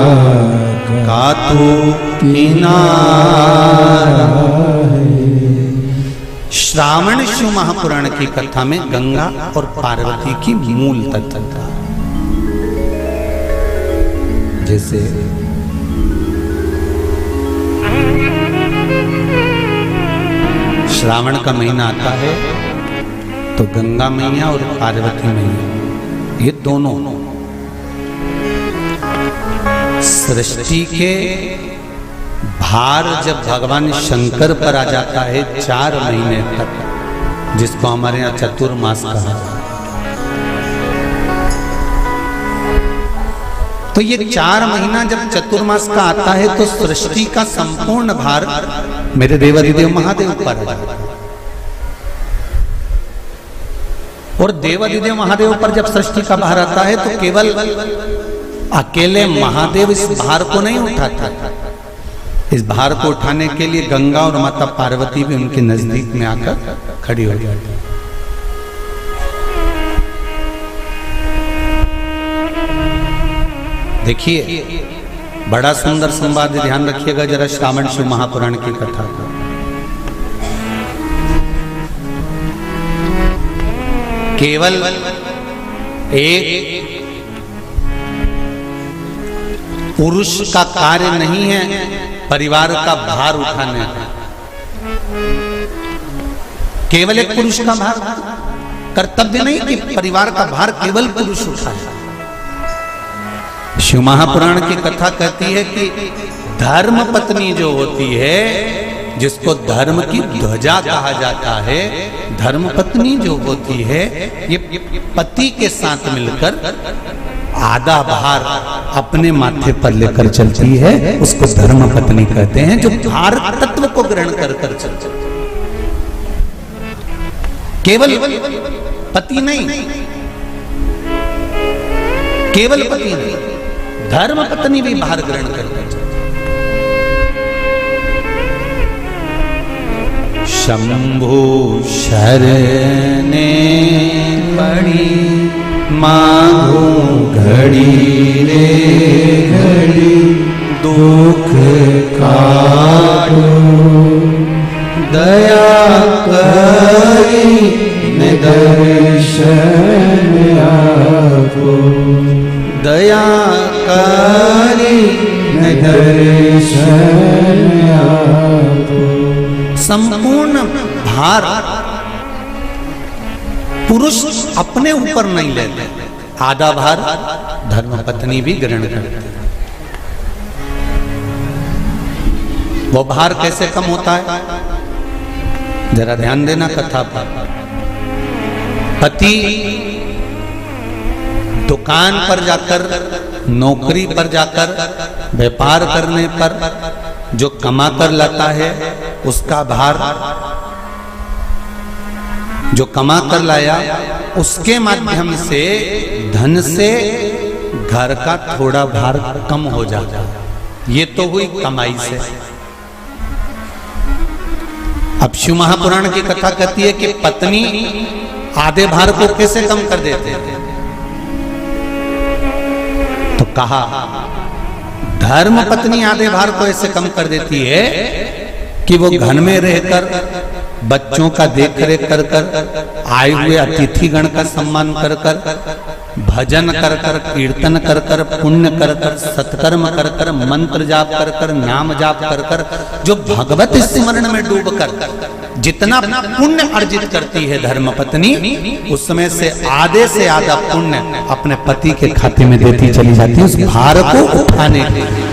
का तू किनारा है। श्रावण शिव महापुराण की कथा में गंगा और पार्वती की मूल तत्वता, जैसे श्रावण का महीना आता है तो गंगा मैया और पार्वती मैया, ये दोनों सृष्टि के भार जब भगवान शंकर पर आ जाता है 4 महीने तक, जिसको हमारे यहाँ चतुर्मास कहा जाता है, तो ये 4 महीना जब चतुर्मास का आता है तो सृष्टि का संपूर्ण भार मेरे देवाधिदेव महादेव पर आ जाता है। और देवाधिदेव महादेव पर जब सृष्टि का भार आता है तो केवल अकेले महादेव इस भार को नहीं उठाता, इस भार को उठाने के लिए गंगा और माता पार्वती भी उनके नजदीक में आकर खड़ी हो जाती है। देखिए बड़ा सुंदर संवाद, ध्यान रखिएगा जरा श्रावण शिव महापुराण की कथा को। केवल एक पुरुष का कार्य नहीं है परिवार का भार उठाने का, केवल एक पुरुष का भार कर्तव्य नहीं कि परिवार का भार केवल पुरुष उठाए। शिव महापुराण की कथा कहती है कि धर्म पत्नी जो होती है, जिसको धर्म की ध्वजा कहा जाता है, धर्म पत्नी जो होती है ये पति के साथ मिलकर आधा भार अपने माथे पर लेकर चलती है, उसको धर्म पत्नी कहते हैं, जो भार तत्व को ग्रहण कर कर चलती है। केवल पति नहीं, केवल पति नहीं, धर्म पत्नी भी भार ग्रहण करते चलती। शंभु शरणे पड़ी मांगू घड़ी रे घड़ी दुख काटो, दया करी दर्शन आपो, दया करी दर्शन आपो। संपूर्ण भार पुरुष अपने ऊपर नहीं लेते, आधा भार धर्मपत्नी भी ग्रहण करती है। वो भार कैसे कम होता है, जरा ध्यान देना कथा पर। पति दुकान पर जाकर, नौकरी पर जाकर, व्यापार करने पर जो कमा कर लाता है उसका भार, जो कमा कर लाया उसके माध्यम से धन से घर का थोड़ा भार कम हो जाता है। ये तो हुई कमाई से। अब शिव महापुराण की कथा कहती है कि पत्नी आधे भार को कैसे कम कर देते थे, तो कहा धर्म पत्नी आधे भार को ऐसे कम कर देती है कि वो घर में रहकर बच्चों का देख रेख कर कर, आए हुए अतिथिगण का सम्मान कर कर, भजन कर कर, कीर्तन कर कर, पुण्य कर कर, सत्कर्म कर कर, मंत्र जाप कर कर, नाम जाप कर कर, जो भगवत स्मरण में डूब कर जितना पुण्य अर्जित करती है धर्मपत्नी, उसमें से आधा पुण्य अपने पति के खाते में देती चली जाती है, उस भार को उठाने के लिए।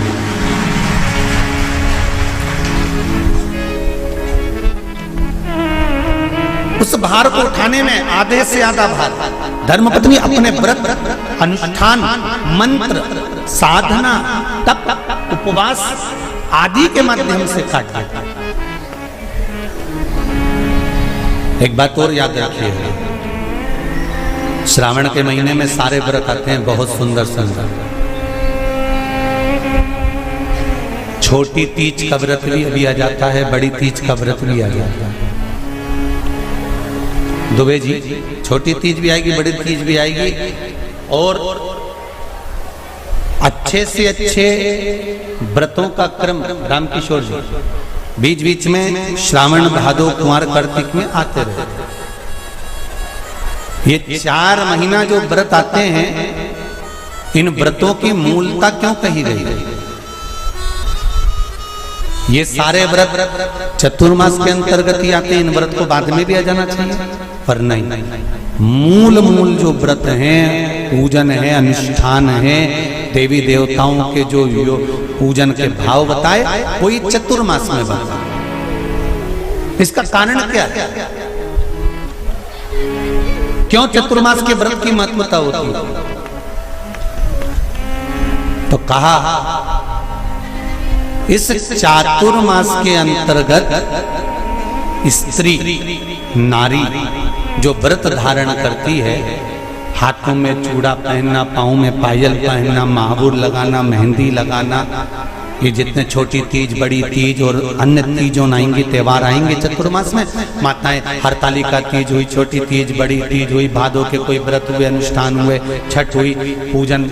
उस भार को उठाने में आधे से आधा भार धर्मपत्नी अपने व्रत, अनुष्ठान, मंत्र, साधना, तप, उपवास आदि के माध्यम से काट देती। एक बात और याद रखिए, श्रावण के महीने में सारे व्रत आते हैं, बहुत सुंदर सुंदर। छोटी तीज का व्रत भी अभी आ जाता है, बड़ी तीज का व्रत भी आ जाता है। दुबे जी, छोटी तीज भी आएगी, बड़ी तीज भी आएगी, और अच्छे से अच्छे व्रतों का क्रम रामकिशोर जी बीच बीच में श्रावण, भादो, कुंवार, कार्तिक में आते रहे। ये 4 महीना जो व्रत आते हैं, इन व्रतों की मूलता क्यों कही गई है? ये सारे व्रत चतुर्मास के अंतर्गत ही आते हैं, इन व्रत को बाद में भी आ जाना चाहिए, पर नहीं। मूल जो व्रत हैं, पूजन है, अनुष्ठान है, देवी देवताओं के जो पूजन के भाव बताए, वही चतुर्मास में बताए। इसका कारण क्या है? क्यों चतुर्मास के व्रत की महत्वता होती है? तो कहा इस चातुर्मास के अंतर्गत स्त्री, नारी जो व्रत धारण करती है, हाथों में चूड़ा पहनना, पाँव में पायल पहनना, महावुर लगाना, मेहंदी लगाना, ये जितने छोटी तीज, बड़ी तीज और अन्य तीजों आएंगे, त्योहार आएंगे चतुर्मास में, माताएं हरतालिका तीज हुई, छोटी तीज, बड़ी तीज हुई, भादों के कोई व्रत हुए, अनुष्ठान हुए, छठ हुई, पूजन,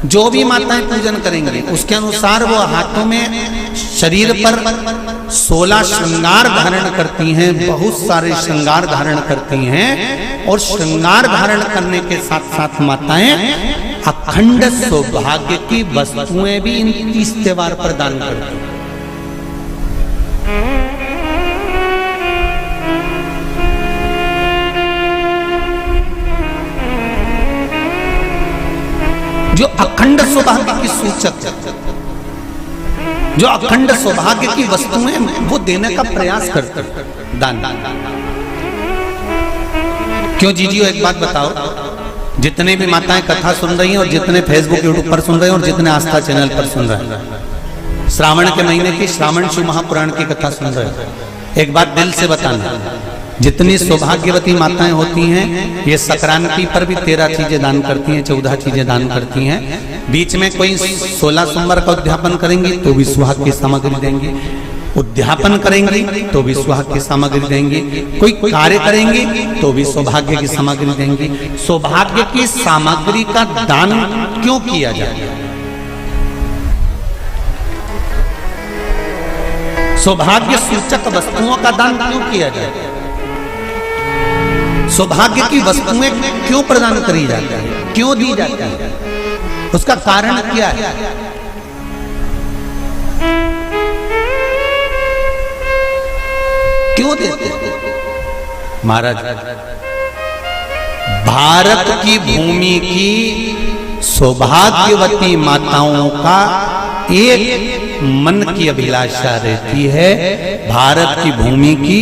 जो भी माताएं पूजन करेंगे उसके अनुसार वो हाथों में, शरीर पर 16 श्रृंगार धारण करती हैं, बहुत सारे श्रृंगार धारण करती हैं, और श्रृंगार धारण करने के साथ साथ माताएं अखंड सौभाग्य की वस्तुएं भी इन 30 त्योहार पर दान करती हैं। जो अखंड सौभाग्य की सूचक, जो अखंड सौभाग्य की वस्तुएं वो देने का प्रयास करते हैं, दान। क्यों जीजियो, एक बात बताओ, जितने भी माताएं कथा सुन रही हैं और जितने फेसबुक यूट्यूब पर सुन रहे हैं और जितने आस्था चैनल पर सुन रहे हैं, श्रावण के महीने की श्रावण शिव महापुराण की कथा सुन रहे हैं, एक बात दिल से बताना, जितनी सौभाग्यवती माताएं होती हैं, ये संक्रांति पर भी 13 चीजें दान करती हैं, 14 चीजें दान करती हैं। बीच में कोई 16 सोमवार का उद्यापन करेंगी तो भी सुहाग की सामग्री देंगी, उद्यापन करेंगे तो भी सुहाग की सामग्री देंगे, कोई कार्य करेंगे तो भी सौभाग्य की सामग्री देंगे। सौभाग्य की सामग्री का दान क्यों किया जाए? सौभाग्य सूचक वस्तुओं का दान क्यों किया जाए? सौभाग्य की वस्तुएं क्यों प्रदान करी जाती है, क्यों दी जाती है? उसका कारण क्या है? क्यों देते? महाराज, भारत की भूमि की सौभाग्यवती माताओं का एक मन की अभिलाषा रहती है, भारत की भूमि की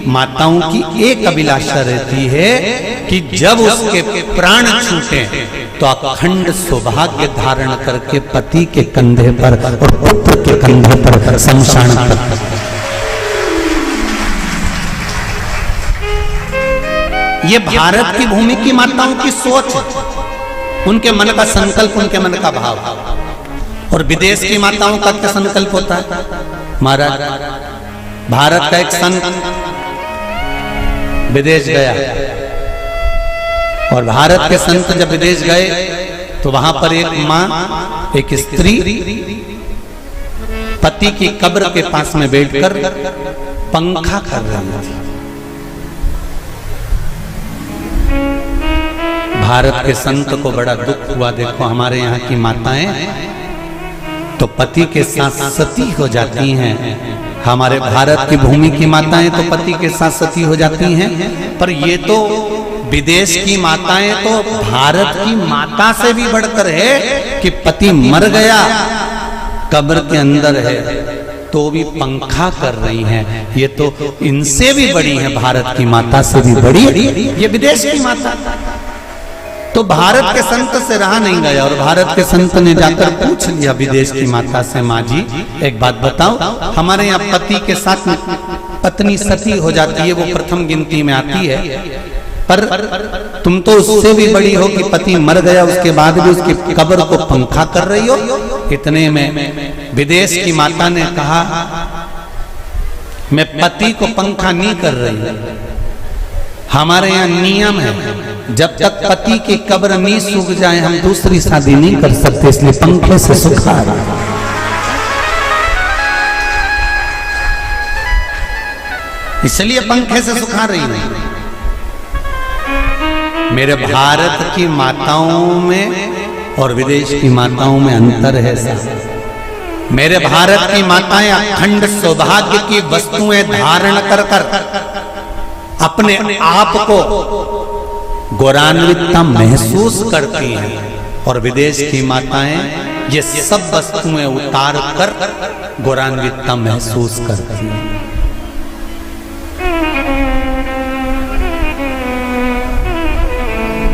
माताओं की एक अभिलाषा रहती है कि जब उसके प्राण छूटे तो अखंड सौभाग्य धारण करके पति के कंधे पर और पुत्र के कंधे पर शमशान पर। ये भारत की भूमि की माताओं की सोच, उनके मन का संकल्प, उनके मन का भाव। और विदेश की माताओं का क्या संकल्प होता है? महाराज, भारत का एक संत विदेश गया और भारत के संत जब विदेश गए तो वहां पर एक मां, एक स्त्री पति की कब्र के पास में बैठकर पंखा कर रही थी। भारत के संत को बड़ा दुख हुआ, देखो हमारे यहाँ की माताएं तो पति के साथ सती हो जाती हैं, हमारे भारत की भूमि की माताएं तो पति के साथ सती हो जाती हैं, पर ये तो विदेश की माताएं तो भारत की माता से भी बढ़कर है कि पति मर गया, कब्र के अंदर है तो भी पंखा कर रही हैं। ये तो इनसे भी बड़ी है, भारत की माता से भी बड़ी ये विदेश की माता। तो भारत के संत से रहा नहीं गया और भारत के संत ने जाकर पूछ लिया विदेश की माता से, माँ जी एक बात बताओ, हमारे यहाँ पति के साथ पत्नी सती हो जाती है, वो प्रथम गिनती में आती है, पर तुम तो उससे भी बड़ी हो कि पति मर गया उसके बाद भी उसकी कब्र को पंखा कर रही हो। इतने में विदेश की माता ने कहा, मैं पति को पंखा नहीं कर रही, हमारे यहाँ नियम है जब तक पति की कब्र नहीं सूख जाए हम दूसरी शादी नहीं कर सकते, इसलिए पंखे से सुखा रहा। इसलिए पंखे से सुखा रही नहीं। मेरे भारत की माताओं में और विदेश की माताओं में अंतर है साहब। मेरे भारत की माताएं अखंड सौभाग्य की वस्तुएं धारण कर अपने आप को गौरवान्वितता महसूस करती हैं और विदेश की माताएं ये सब वस्तुएं उतार कर गौरवान्वितता महसूस करती हैं।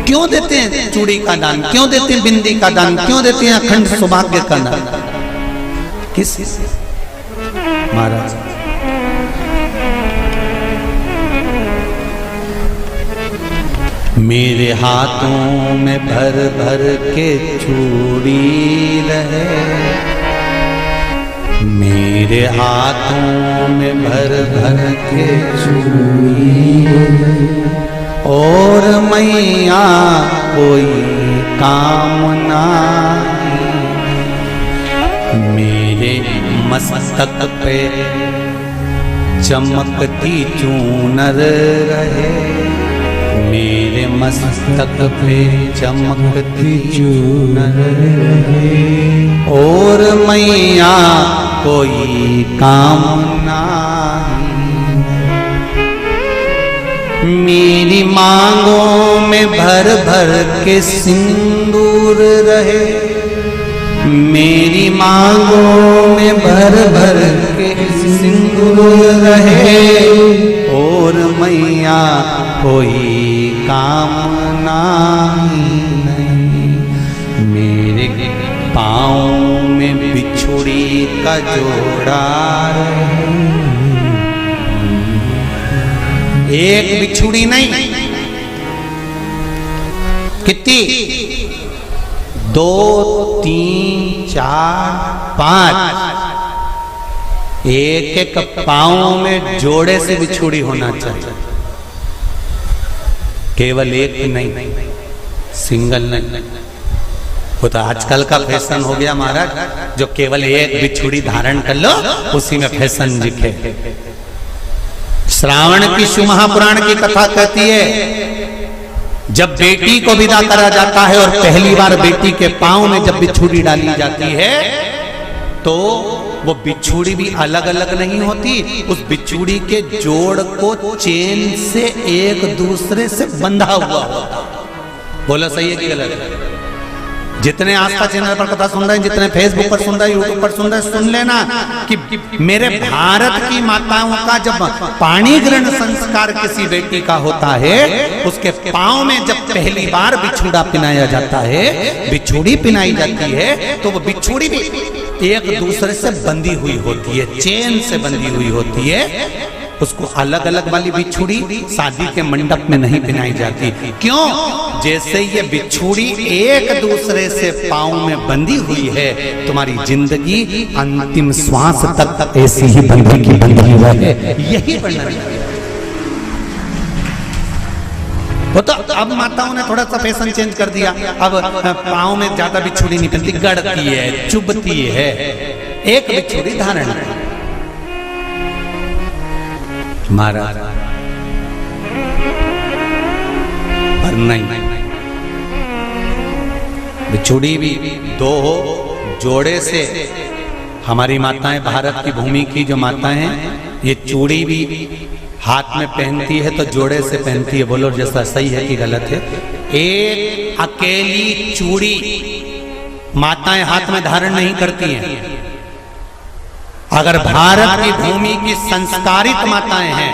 क्यों देते हैं चूड़ी का दान, क्यों देते हैं बिंदी का दान, क्यों देते हैं अखंड सौभाग्य का दान? किस महाराज मेरे हाथों में भर भर के चूड़ी रहे, मेरे हाथों में भर भर के चूड़ी और मैया कोई कामना, मेरे मस्तक पे चमकती चूनर रहे, मेरे मस्तक पे चमकती चूनर रहे और मैया कोई कामना, मेरी मांगों में भर भर के सिंदूर रहे, मेरी मांगों में भर भर के सिंदूर रहे और मैया कोई कामना नहीं, मेरे पाँव में बिछुड़ी का जोड़ा रहे, एक बिछुड़ी नहीं कितनी, 2, 3, 4, 5 एक एक पांव में जोड़े से बिछुड़ी होना चाहिए, केवल एक नहीं, सिंगल नहीं। वो तो आजकल का फैशन हो गया महाराज, जो केवल एक बिछुड़ी धारण कर लो उसी में फैशन दिखे। श्रावण की शिव महापुराण की कथा कहती है, जब बेटी को विदा करा जाता है और पहली बार बेटी के पांव में जब बिछुड़ी डाली जाती है तो वो बिछुड़ी भी अलग अलग नहीं होती, उस बिछुड़ी के जोड़ को चेन से एक दूसरे से बंधा हुआ होता। बोला सही है कि गलत है? जितने आस्था चैनल पर कथा सुन रहे हैं, जितने फेसबुक पर सुन रहे हैं, यूट्यूब पर सुन रहे हैं, सुन लेना कि मेरे भारत की माताओं का जब पाणी ग्रहण संस्कार किसी बेटी का होता है, उसके पांव में जब पहली बार बिछुड़ा पिनाया जाता है, बिछुड़ी पिनाई जाती है, तो वो बिछुड़ी भी एक दूसरे से बंधी हुई होती है, चेन से बंधी हुई होती है। उसको अलग अलग वाली बिछुड़ी शादी के मंडप में नहीं पिनाई जाती। क्यों? जैसे ये बिछुड़ी एक दूसरे से पांव में बंधी हुई है, तुम्हारी जिंदगी अंतिम श्वास तक ऐसी ही बंधी की बंधी हुई है, यही वर्णन है। वो तो अब माताओं ने थोड़ा सा फैशन चेंज कर दिया, अब पांव में ज्यादा बिछुड़ी नहीं पहनती, गड़ती है, चुभती है, एक बिछुड़ी धारण है। महाराज पर नहीं, बिछुड़ी भी दो हो, जोड़े से। हमारी माताएं, भारत की भूमि की जो माताएं हैं, ये चूड़ी भी हाथ में पहनती है तो जोड़े से पहनती है। बोलो जैसा सही है कि गलत है? एक अकेली चूड़ी माताएं हाथ में धारण नहीं करती हैं। अगर भारत की भूमि की संस्कारित माताएं हैं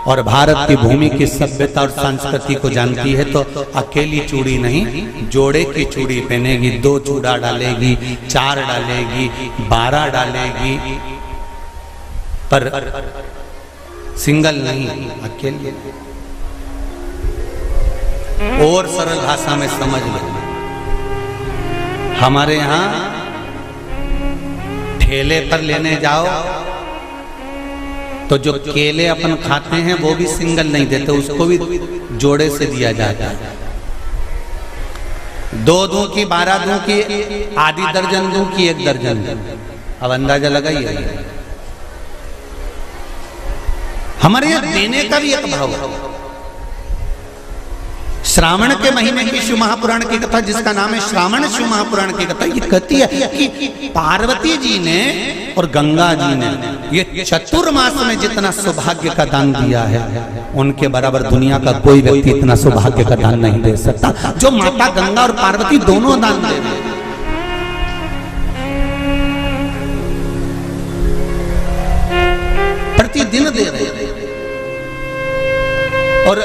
और भारत की भूमि की सभ्यता और संस्कृति को जानती है तो अकेली चूड़ी नहीं, जोड़े की चूड़ी पहनेगी, 2 चूड़ा डालेगी, 4 डालेगी, 12 डालेगी, पर सिंगल नहीं, अकेले। और सरल भाषा में समझ लो, हमारे यहां ठेले पर लेने जाओ तो जो केले अपन खाते हैं वो भी सिंगल नहीं देते, उसको भी जोड़े से दिया जाता है। 2 दूं की, 12 दूं की, आधी दर्जन दूं की 1 दर्जन दूं। अब अंदाजा लगाइए, हमारे यहां देने का भी एक भाव है। श्रावण के महीने की शिव महापुराण की कथा, जिसका नाम है श्रावण शिव महापुराण की कथा, ये कहती है कि पार्वती जी ने और गंगा जी ने ये चतुर्मास में जितना सौभाग्य का दान दिया है, उनके बराबर दुनिया का कोई व्यक्ति इतना सौभाग्य का दान नहीं दे सकता जो माता गंगा और पार्वती दोनों दान दे रहे हैं। प्रतिदिन दे रहे हैं। और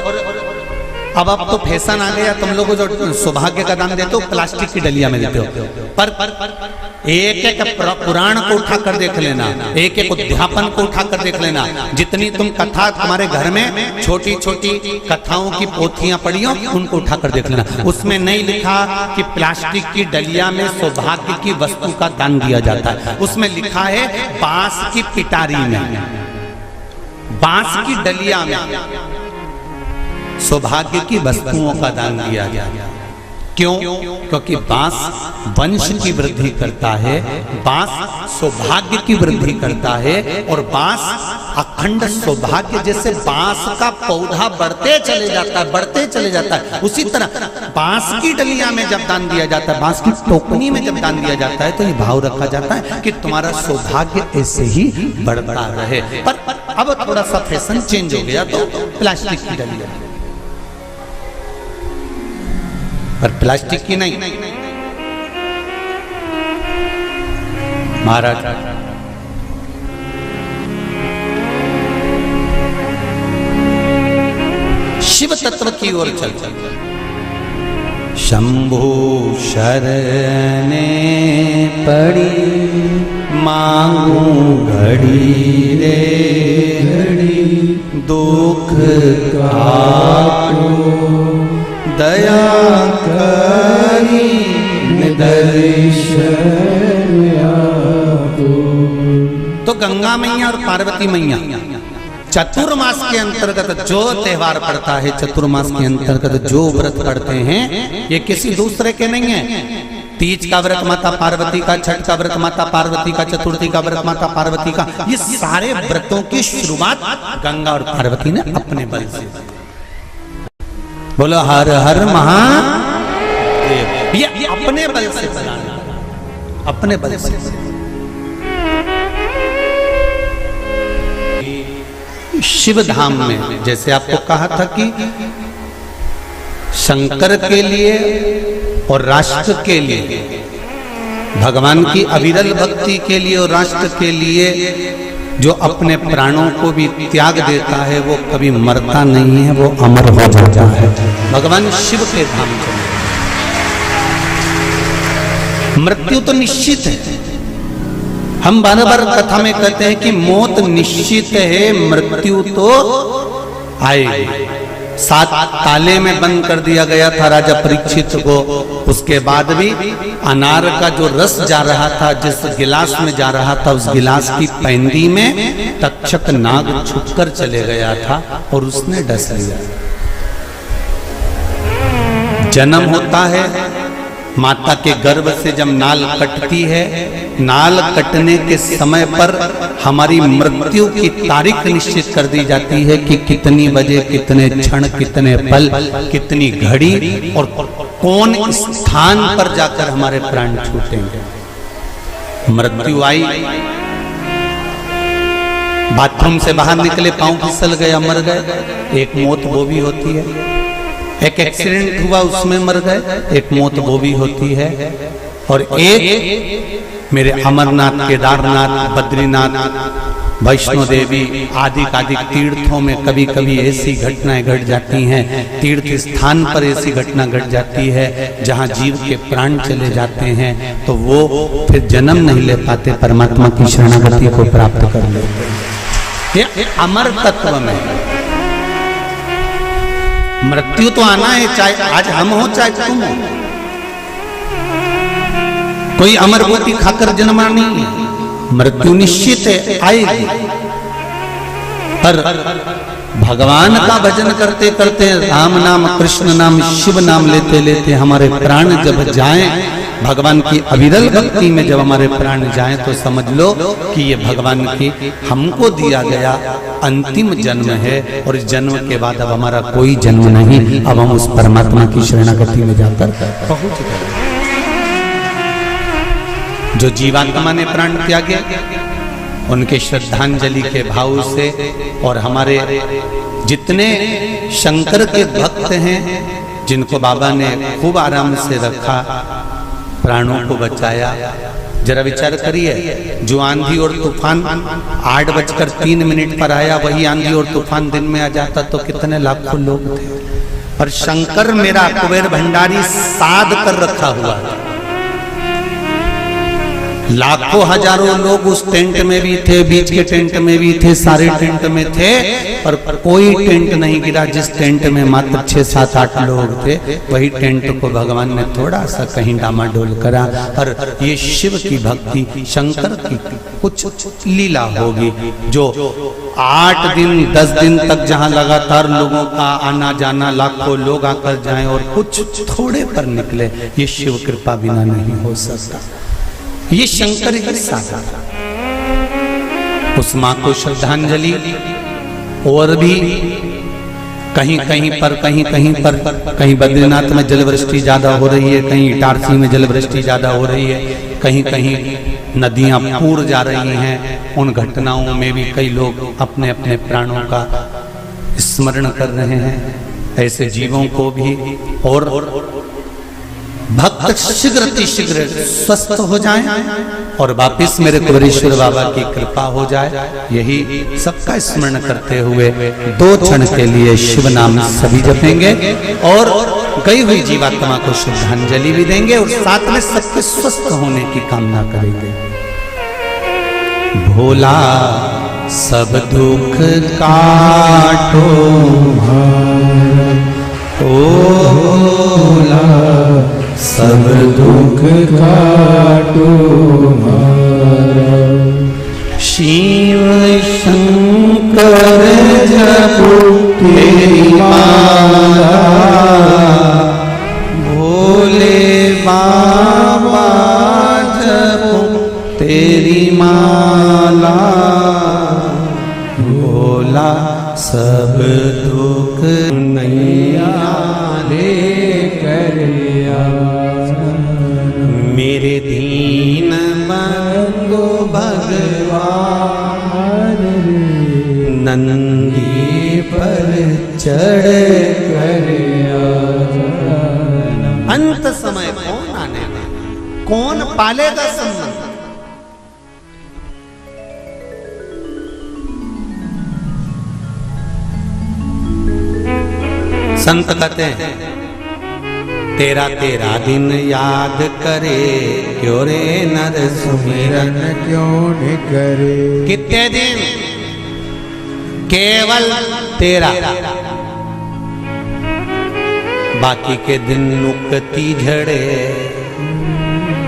अब तो फैशन आ गया, तुम लोगों जो सौभाग्य का दान देते हो प्लास्टिक की डलिया में देते हो, पर एक एक पुराण को उठा कर देख लेना, एक एक उद्यापन को उठा कर देख लेना। जितनी तुम कथा तुम्हारे घर में छोटी छोटी कथाओं की पोथियां पड़ी हो, उनको उठा कर देख लेना। उसमें नहीं लिखा कि प्लास्टिक की डलिया में सौभाग्य की वस्तु का दान दिया जाता है, उसमें लिखा है बांस की पिटारी में, बांस की डलिया में सौभाग्य की वस्तुओं का दान दिया गया। क्यों? क्योंकि बांस वंश की वृद्धि करता है, बांस सौभाग्य की वृद्धि करता है, और बांस अखंड सौभाग्य। जैसे बांस का पौधा बढ़ते चले जाता है, बढ़ते चले जाता है, उसी तरह बांस की डलिया में जब दान दिया जाता है, बांस की टोकनी में जब दान दिया जाता है, तो ये भाव रखा जाता है कि तुम्हारा सौभाग्य ऐसे ही बढ़ता रहे। पर अब थोड़ा सा फैशन चेंज हो गया, तो प्लास्टिक की डलिया, पर प्लास्टिक की नहीं। महाराज शिव तत्व की ओर चल शंभु शरणे पड़ी मांगू घड़ी रे घड़ी दुख काटो दया करी दर्शन। तो गंगा मैया और पार्वती मैया चतुर्मास के अंतर्गत जो त्योहार पड़ता है, चतुर्मास के अंतर्गत जो व्रत पड़ते हैं, ये किसी दूसरे के नहीं है। तीज का व्रत माता पार्वती का, छठ का व्रत माता पार्वती का, चतुर्थी का व्रत माता पार्वती का, ये सारे व्रतों की शुरुआत गंगा और पार्वती ने अपने बल से। बोलो हर हर महादेव। ये अपने बल से बनाना, अपने बल से। शिव धाम में जैसे आपको कहा था कि शंकर के लिए और राष्ट्र के लिए, भगवान की अविरल भक्ति के लिए और राष्ट्र के लिए जो अपने प्राणों को भी त्याग देता है वो कभी मरता नहीं है, वो अमर हो जाता है। भगवान शिव के धाम चले, मृत्यु तो निश्चित है। हम बार बार कथा में कहते हैं कि मौत निश्चित है, मृत्यु तो आएगी। 7 ताले में बंद कर दिया गया था राजा परीक्षित को, उसके बाद भी अनार का जो रस जा रहा था, जिस गिलास में जा रहा था, उस गिलास की पैंदी में तक्षक नाग छुपकर चले गया था और उसने डस लिया। जन्म होता है, माता के गर्भ से जब नाल कटती है, नाल कटने के समय पर हमारी मृत्यु की तारीख निश्चित कर दी जाती है कि कितनी बजे, कितने क्षण, कितने पल, कितनी घड़ी और कौन स्थान पर जाकर हमारे प्राण छूटेंगे। मृत्यु आई, बाथरूम से बाहर निकले, पांव फिसल गया, मर गए, एक मौत वो भी होती है। एक एक्सीडेंट हुआ, उसमें मर गए, एक मौत वो भी होती है। और एक मेरे अमरनाथ, केदारनाथ, बद्रीनाथ, वैष्णो देवी आदि तीर्थों में कभी कभी ऐसी घटनाएं घट जाती हैं, तीर्थ स्थान पर ऐसी घटना घट जाती है जहां जीव के प्राण चले जाते हैं, तो वो फिर जन्म नहीं ले पाते, परमात्मा की शरणागति को प्राप्त कर लेते। ये अमर तत्व में मृत्यु तो आना है, चाहे आज हम हो चाहे तुम हो। कोई अमरभूति खाकर जन्मा नहीं है, मृत्यु निश्चित है, आएगी। पर भगवान का भजन करते करते, राम नाम, कृष्ण नाम, शिव नाम लेते लेते हमारे प्राण जब जाएं, भगवान की अविरल भक्ति में जब हमारे प्राण जाएं, तो समझ लो कि ये भगवान की हमको दिया गया अंतिम जन्म है, और इस जन्म के बाद अब हमारा कोई जन्म नहीं, अब हम उस परमात्मा की शरणागति में जाकर पहुंच गए। जो जीवात्मा ने प्राण त्यागे, उनके श्रद्धांजलि के भाव से, और हमारे जितने शंकर के भक्त हैं जिनको बाबा ने खूब आराम से रखा, प्राणों को बचाया। जरा विचार करिए, जो आंधी और तूफान 8:03 पर आया, वही आंधी और तूफान दिन में आ जाता तो कितने लाखों लोग थे। पर शंकर मेरा कुबेर भंडारी साध कर रखा हुआ है। लाखों हजारों लोग उस टेंट में भी थे, बीच के टेंट में भी थे, सारे टेंट में थे, पर कोई टेंट नहीं गिरा। जिस टेंट में मात्र 6, 7, 8 लोग थे, वही टेंट को भगवान ने थोड़ा सा कहीं डामाडोल करा। और ये शिव की भक्ति, शंकर की कुछ लीला होगी, जो 8 दिन 10 दिन तक जहां लगातार लोगों का आना जाना, लाखों लोग आकर जाएं और कुछ थोड़े पर निकले, ये शिव कृपा बिना नहीं हो सकता। ये शंकर की साधना, उस मां को श्रद्धांजलि। और भी कहीं कहीं पर कहीं बद्रीनाथ में जलवृष्टि ज्यादा हो रही है, कहीं इटारसी में जलवृष्टि ज्यादा हो रही है, कहीं कहीं नदियां पूर जा रही हैं। उन घटनाओं में भी कई लोग अपने अपने प्राणों का स्मरण कर रहे हैं। ऐसे जीवों को भी और भक्त शीघ्र स्वस्थ हो जाएं और वापिस मेरे कुबेरेश्वर बाबा की कृपा हो जाए, यही सबका स्मरण करते हुए 2 क्षण के लिए शिव नाम सभी जपेंगे और गई हुई जीवात्मा को श्रद्धांजलि भी देंगे और साथ में सबके स्वस्थ होने की कामना करेंगे। भोला सब दुख काटो भोला सब दुख काटो शिव शंकर जपो तेरी माला, भोले बाबा जपो तेरी माला, भोला सब दुख नैया लेकर मेरे दीन बंधु भगवान, नंदी पर चढ़ कर अंत समय कौन आने में, कौन पालेगा संबंध। संत कहते हैं तेरा तेरा दिन याद करे, क्यों रे नर सुमिरन क्यों न करे। कितने दिन, केवल तेरा, बाकी के दिन नुकती झड़े,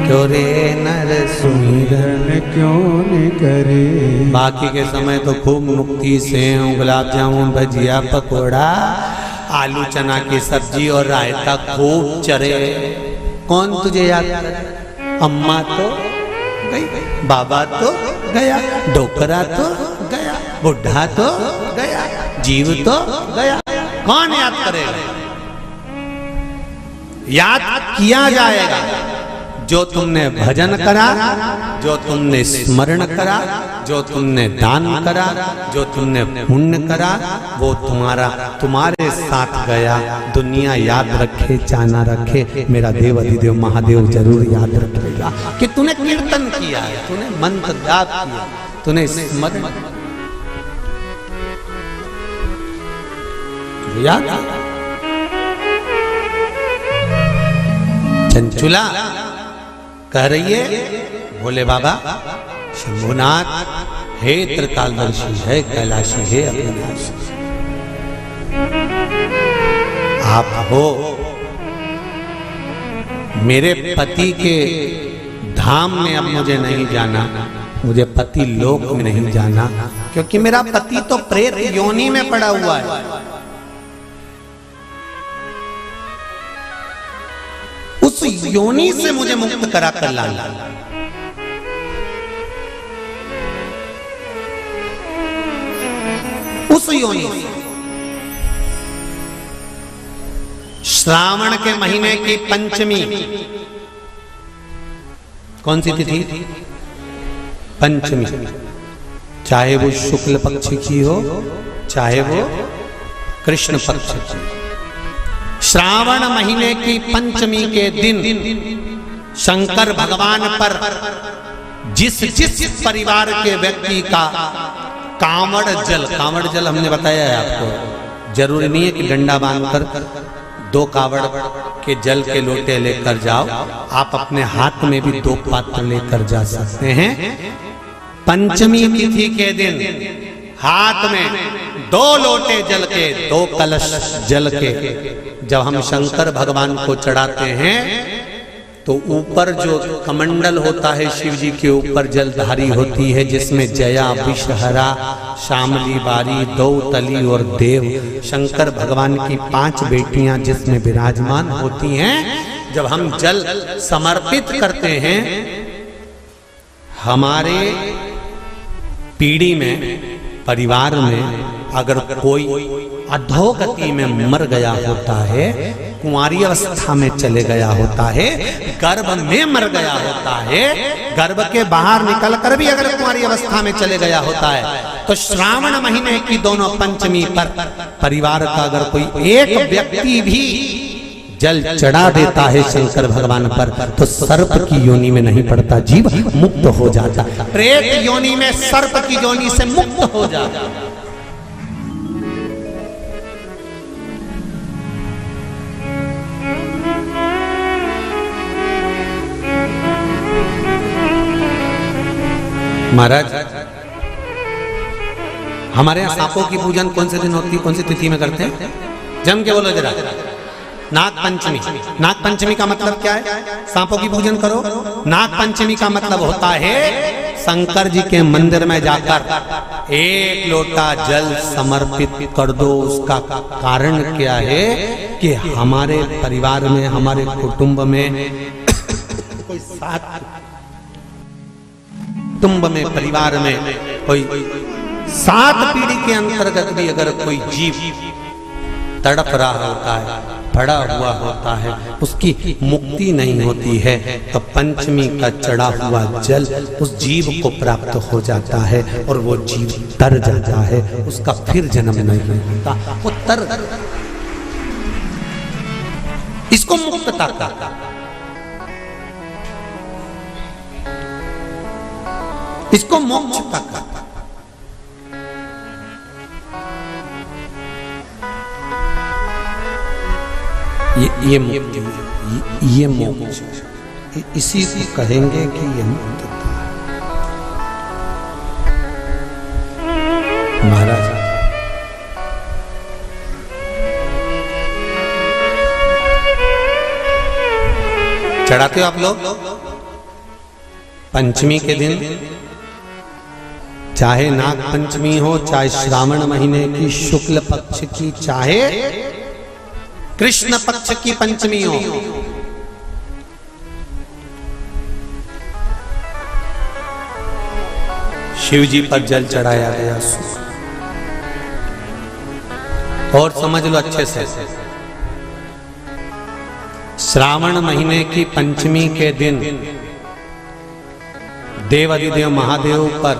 क्यों रे नर सुमिरन क्यों न करे। बाकी के समय तो खूब नुक्ति से गुलाब जामुन भजिया पकोड़ा आलू चना की सब्जी और रायता खूब चरे। कौन तुझे याद करे? अम्मा तो गई, बाबा तो गया, डोकरा तो गया, बुढ़ा तो गया, जीव तो गया। कौन याद करेगा? याद किया जाएगा जो तुमने भजन करा, जो तुमने स्मरण करा, जो तुमने दान करा, जो तुमने पुण्य करा, वो तुम्हारे साथ गया। दुनिया याद रखे चाहे ना रखे, मेरा देव अधिदेव महादेव जरूर याद रखेगा कि तूने कीर्तन किया है, तूने मंत्र जाप किया, तूने स्मरण याद। चंचुला कह रही है भोले बाबा शंभुनाथ, हे त्रिकालदर्शी, है कैलाशी, है अविनाशी, आप हो। मेरे पति के धाम में अब मुझे नहीं जाना, मुझे पति लोक में नहीं जाना, क्योंकि मेरा पति तो प्रेत योनि में पड़ा हुआ है। उस योनि से मुझे मुक्त करा कर लाना। उस योनि से श्रावण के महीने की पंचमी, कौन सी तिथि? पंचमी, चाहे वो शुक्ल पक्ष की हो चाहे वो कृष्ण पक्ष की। श्रावण महीने की पंचमी के दिन शंकर भगवान पर जिस जिस परिवार के व्यक्ति का कांवड़ जल हमने बताया है आपको, जरूरी नहीं है कि डंडा बांधकर 2 कावड़ के जल के लोटे लेकर जाओ, आप अपने हाथ में भी 2 पात्र लेकर जा सकते हैं। पंचमी तिथि के दिन हाथ में 2 लोटे जल के, 2 कलश जल के जब हम शंकर भगवान को चढ़ाते हैं तो ऊपर जो कमंडल होता है शिव जी के ऊपर जलधारी होती है, जिसमें जया, विषहरा, शामली बारी, दौतली और देव, शंकर भगवान की 5 बेटियां जिसमें विराजमान होती हैं। जब हम जल समर्पित करते हैं, हमारे पीढ़ी में, परिवार में अगर कोई अधोगति में मर गया होता है, कुंवारी अवस्था में चले गया होता है, गर्भ में मर गया होता है, गर्भ के बाहर निकलकर भी अगर कुंवारी अवस्था में चले गया होता है, तो श्रावण महीने की दोनों पंचमी पर परिवार का अगर कोई एक व्यक्ति भी जल चढ़ा देता है शंकर भगवान पर, तो सर्प की योनि में नहीं पड़ता, जीव मुक्त हो जाता, प्रेत योनि में सर्प की योनि से मुक्त हो जाता। महाराज, हमारे यहाँ सांपों की पूजन कौन से दिन होती है, कौन सी तिथि में करते हैं? जम के बोलो जरा। नाग पंचमी। नाग पंचमी का मतलब क्या है? सांपों की पूजन करो। नाग पंचमी का मतलब होता है शंकर जी के मंदिर में जाकर एक लोटा जल समर्पित कर दो। उसका कारण क्या है कि हमारे परिवार में, हमारे कुटुंब में कोई कुटुंब में, परिवार में कोई 7 पीढ़ी के अंतर्गत भी अगर कोई जीव तड़प रहा होता है, पड़ा हुआ होता है, उसकी मुक्ति नहीं होती है, तो पंचमी का चढ़ा हुआ जल उस जीव को प्राप्त हो जाता है और वो जीव तर जाता है, उसका फिर जन्म नहीं होता, वो तर। इसको मुक्तता का, इसको मोक्षता का। ये मोक्ष, इसी को कहेंगे कि ये मुक्तता है। महाराज चढ़ाते हो आप लोग पंचमी के दिन, चाहे नाग पंचमी हो, चाहे श्रावण महीने की शुक्ल पक्ष की, चाहे कृष्ण पक्ष की पंचमी हो, शिव जी पर जल चढ़ाया गया। और समझ लो अच्छे से, श्रावण महीने की पंचमी के दिन देवाधिदेव महादेव पर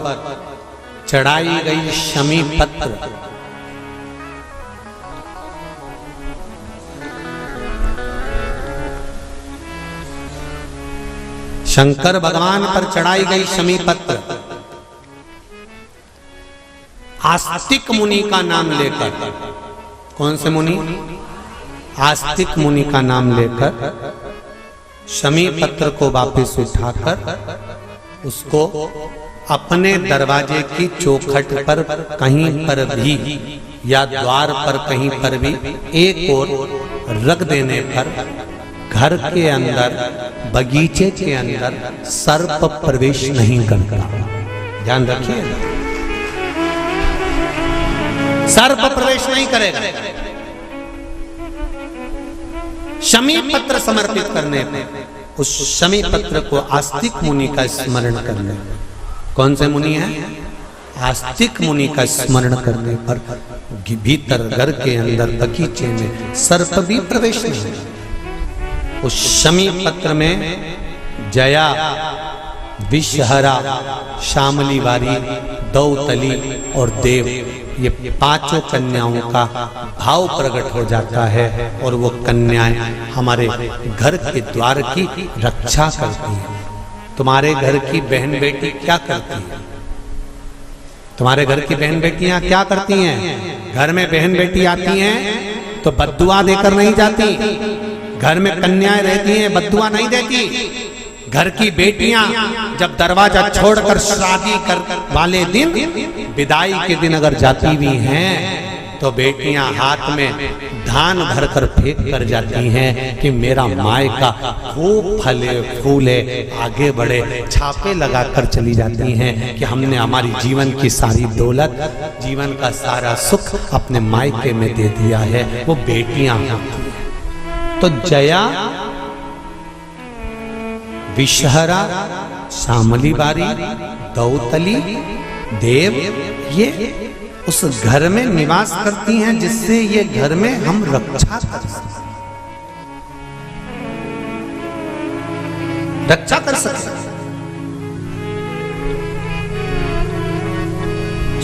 चढ़ाई गई शमी पत्र, शंकर भगवान पर चढ़ाई गई शमी पत्र आस्तिक मुनि का नाम लेकर, कौन से मुनि? आस्तिक मुनि का नाम लेकर शमी पत्र को वापस उठाकर उसको अपने दरवाजे की चौखट पर कहीं पर भी या द्वार पर कहीं पर भी एक ओर रख देने पर घर के अंदर, बगीचे के अंदर सर्प प्रवेश नहीं करता। ध्यान रखिए, सर्प प्रवेश नहीं करेगा। शमी पत्र समर्पित करने पर, उस शमी पत्र को आस्तिक मुनि का स्मरण करने, कौन से मुनि है? आस्तिक मुनि का स्मरण करने पर भीतर घर के अंदर बगीचे में सर्प भी प्रवेश नहीं। उस शमी पत्र में जया, विषहरा, शामली वारी, दौतली और देव, ये 5 कन्याओं का भाव प्रकट हो जाता है और वो कन्याएं हमारे घर के द्वार की रक्षा करती हैं। तुम्हारे घर की बहन बेटी क्या करती है? तुम्हारे घर की बहन बेटियां क्या करती हैं? घर में बहन बेटी आती हैं तो बद्दुआ देकर नहीं जाती। घर में कन्याएं रहती हैं, बद्दुआ नहीं देती। घर की बेटियां जब दरवाजा छोड़कर शादी कर वाले दिन, विदाई के दिन अगर जाती भी हैं तो बेटियां हाथ में धान भरकर फेंक कर जाती हैं कि मेरा मायका खूब फले फूले, आगे बढ़े। छापे लगाकर चली जाती हैं कि हमने हमारी जीवन की सारी दौलत, जीवन का सारा सुख अपने मायके में दे दिया है। वो बेटियां होती हैं। तो जया, विषहरा, शामली बारी, दौतली, देव, ये उस घर में निवास करती हैं जिससे ये घर में हम रक्षा कर सकते, रक्षा कर सकते।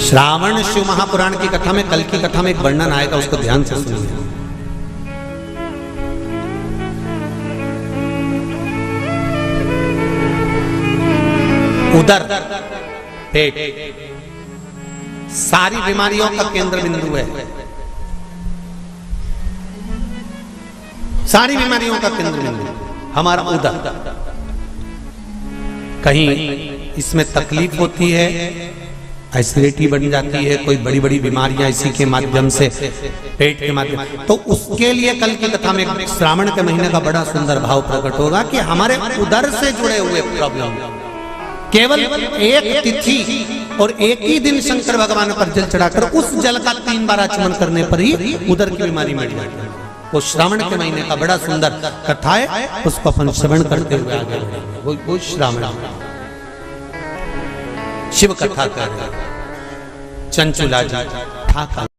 श्रावण शिव महापुराण की कथा में, कल की कथा में एक वर्णन आएगा, उसको ध्यान से सुनिए। उदर, पेट, सारी बीमारियों का केंद्र बिंदु है। सारी बीमारियों का केंद्र बिंदु हमारा उदर। कहीं इसमें तकलीफ होती है, एसिडिटी बन जाती है, कोई बड़ी बड़ी बीमारियां इसी के माध्यम से, पेट के माध्यम, तो उसके लिए कल की कथा में श्रावण के महीने का बड़ा सुंदर भाव प्रकट होगा कि हमारे उदर से जुड़े हुए प्रॉब्लम, केवल एक तिथि और एक ही दिन शंकर भगवान पर जल चढ़ाकर उस जल का 3 बार आचमन करने पर ही उदर की बीमारी मिट जाती है। वो श्रावण के महीने का बड़ा सुंदर कथा है, उसको अपन श्रवण करते हुए आगे बढ़ेंगे। वो श्रावण शिव कथा कर चंचुला जी ठाकर